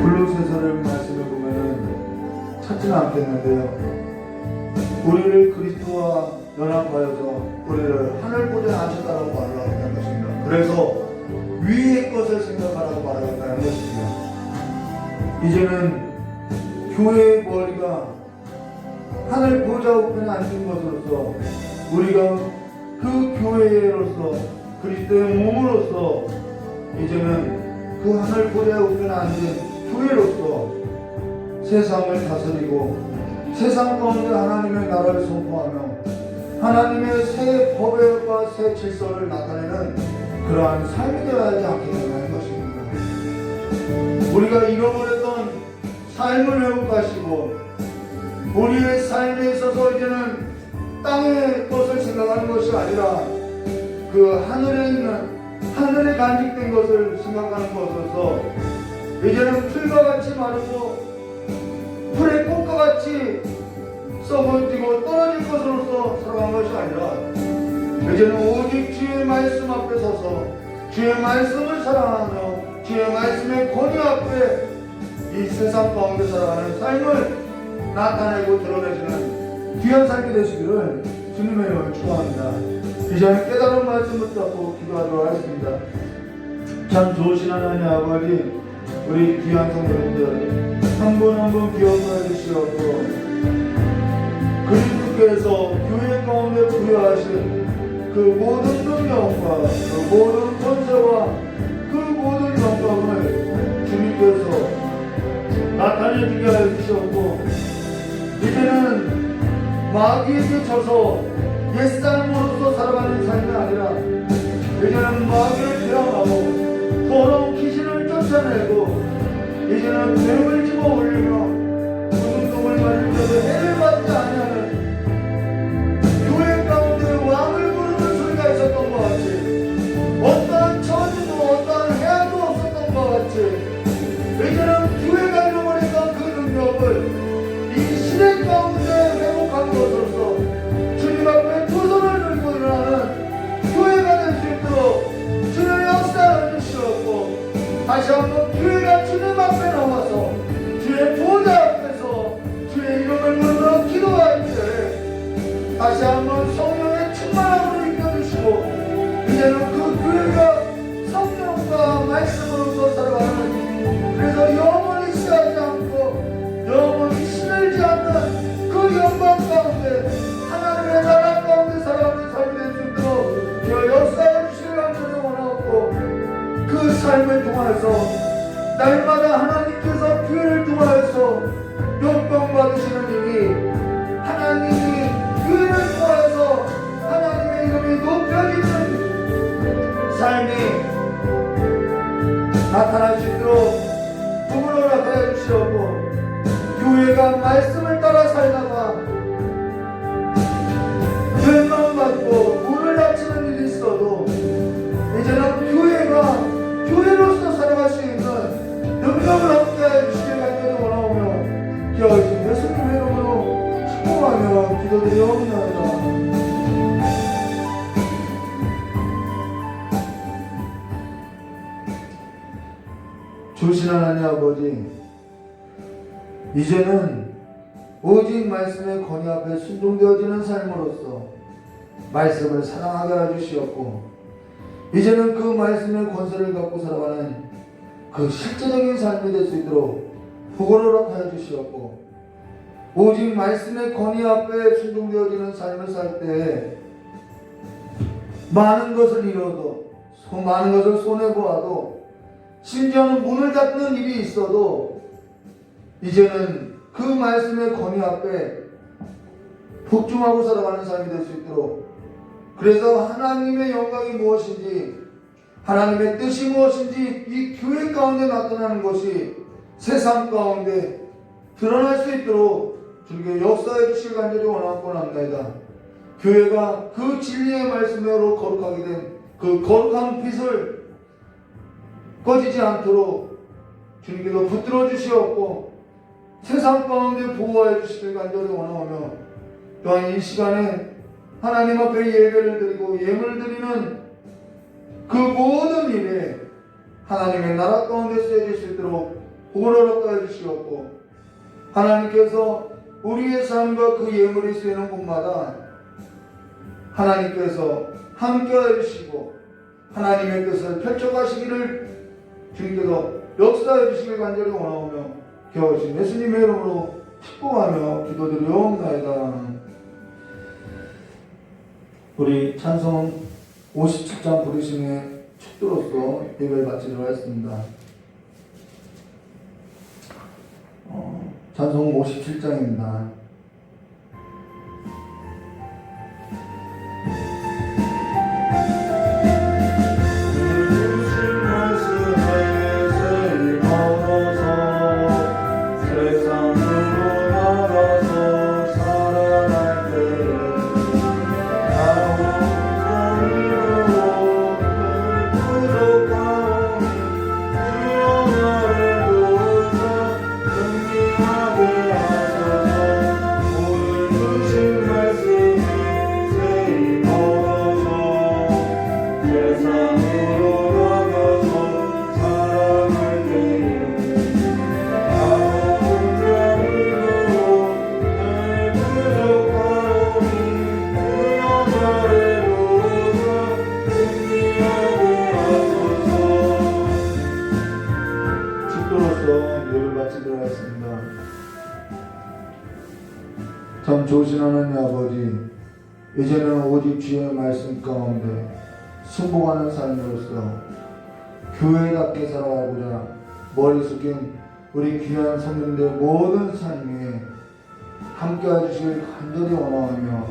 블루세서를 말씀해 보면은 찾지는 않겠는데요. 우리를 그리스도와 연합하여서 우리를 하늘 보좌에 앉혔다고 말을 하고 있는 것입니다. 그래서 위의 것을 생각하라고 말하고 있다는 것입니다. 이제는 교회의 머리가 하늘 보좌 우편에 앉은 것으로서 우리가 그 교회로서 그리스도의 몸으로서 이제는 그 하늘 보좌 우편에 앉은 교회로서 세상을 다스리고 세상 가운데 하나님의 나라를 선포하며 하나님의 새 법과 새 질서를 나타내는 그러한 삶이 되어야 하지 않겠느냐는 것입니다. 우리가 잃어버렸던 삶을 회복하시고 우리의 삶에 있어서 이제는 땅의 것을 생각하는 것이 아니라 그 하늘에 있는 하늘에 간직된 것을 생각하는 것으로서 이제는 풀과 같이 마르고 풀의 꽃과 같이 썩어지고 떨어질 것으로서 살아간 것이 아니라 이제는 오직 주의 말씀 앞에 서서 주의 말씀을 사랑하며 주의 말씀의 권위 앞에 이 세상 가운데 살아가는 삶을 나타내고 드러내시는 귀한 삶이 되시기를 주님의 이름으로 축원합니다. 이제는 깨달은 말씀 붙잡고 기도하도록 하겠습니다. 참 좋으신 하나님 아버지, 우리 귀한 성도님들 한 분 한 분 기억하여 주시옵고 그리스도께서 교회 가운데 부여하신 그 모든 능력과 그 모든 권세와 그 모든 영광을 주님께서 나타내주게 하여 주시옵고 이제는 마귀에게 져서 옛사람으로서 살아가는 삶이 아니라 이제는 마귀를 대항하고 더러운 귀신을 쫓아내고 이제는 뱀을 집어 올리며 무슨 똥을 맞으면서 해를 받지 아니하는 교회 가운데 왕을 부르는 소리가 있었던 것 같이 어떠한 저주도 어떠한 해악도 없었던 것 같이 이제는 교회가 잃어버렸던 그 능력을 이 시대 가운데 회복한 것으로서 주님 앞에 두 손을 들고 일어나는 교회가 될 수 있도록 주의 역사를 주시옵고 다시 한번 교회가 주님 앞에 나와서 주의 보좌 앞에서 주의 이름을 부르며 기도할 때 다시 한번 성령의 충만함으로 이끌어주시고 이제는 그 교회가 성령과 말씀으로서 살아가는 그래서 영원히 쉬지 않고 영원히 시들지 않는 그 영광 가운데 하나님의 나라 가운데 살아가는 삶이 될 수 있도록 그 역사해 주시길 간절히 원하옵고 그 삶을 통하여서 날마다 하나님께서 교회를 통하여서 영광 받으시는 일이 하나님이 교회를 통하여서 하나님의 이름이 높여지는 삶이 나타날 수 있도록 복을 허락하여 주시옵고 교회가 말씀을 따라 살다가 멸망받고 문을 닫히는 일이 있어도 이제는 교회가 교회로서 살아갈 수 있는 능력을 얻게 하여 주시길 간절히 원하오며 기어하신 예수님의 이름으로 축복하며 기도드리옵나이다. 주신 하나님 아버지, 이제는 오직 말씀의 권위 앞에 순종되어지는 삶으로서 말씀을 사랑하게 하여 주시옵고 이제는 그 말씀의 권세를 갖고 살아가는 그 실제적인 삶이 될 수 있도록 복을 허락하여 주시옵고 오직 말씀의 권위 앞에 순종되어지는 삶을 살 때에 많은 것을 이뤄도 많은 것을 손해보아도 심지어는 문을 닫는 일이 있어도 이제는 그 말씀의 권위 앞에 복종하고 살아가는 삶이 될 수 있도록 그래서 하나님의 영광이 무엇인지 하나님의 뜻이 무엇인지 이 교회 가운데 나타나는 것이 세상 가운데 드러날 수 있도록 주님께 역사해 주실 간절히 원하고 합니다. 교회가 그 진리의 말씀으로 거룩하게 된 그 거룩한 빛을 꺼지지 않도록 주님께서 붙들어 주시옵고 세상 가운데 보호하여 주시길 간절히 원하오며 또한 이 시간에 하나님 앞에 예배를 드리고 예물을 드리는 그 모든 일에 하나님의 나라 가운데 쓰여질 수 있도록 복을 허락하여 주시옵고 하나님께서 우리의 삶과 그 예물이 쓰이는 곳마다 하나님께서 함께하여 주시고 하나님의 뜻을 펼쳐가시기를 주님께서 역사해 주시길 간절히 원하오며 겨우신 예수님의 이름으로 축복하며 기도드리옵나이다. 우리 찬송 57장 부르심의 축도로서 예배를 마치도록 하겠습니다. 찬송 57장입니다. 참 좋으신 하나님 아버지, 이제는 오직 주의 말씀 가운데 승복하는 삶으로서 교회답게 살아가고자 머리 숙인 우리 귀한 성도님들 모든 삶에 함께 해주시길 간절히 원하오며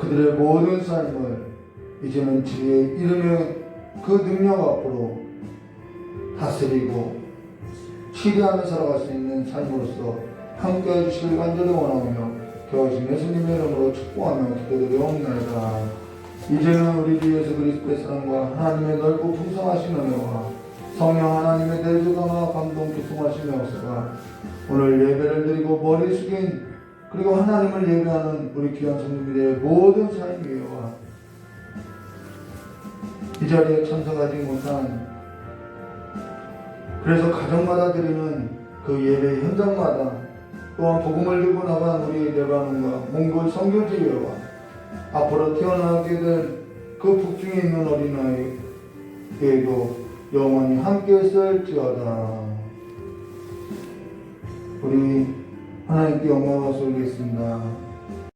그들의 모든 삶을 이제는 주의 이름의 그 능력 앞으로 다스리고 치리하며 살아갈 수 있는 삶으로서 함께 해주시길 간절히 원하오며 겨우신 예수님의 이름으로 축복하며 기도드리옵나이다. 이제는 우리 주 예수 그리스도의 사랑과 하나님의 넓고 풍성하신 은혜와 성령 하나님의 대조감과 감동 교통하신 역사가 오늘 예배를 드리고 머리 숙인 그리고 하나님을 예배하는 우리 귀한 성도들의 모든 삶 위에와 이 자리에 참석하지 못한 그래서 가정마다 드리는 그 예배 현장마다 또한 복음을 들고 나간 우리 레바논과 몽골 선교지회와 앞으로 태어나게 될 그 북중에 있는 어린아이에게도 영원히 함께 있을지어다. 우리 하나님께 영광을 돌리겠습니다.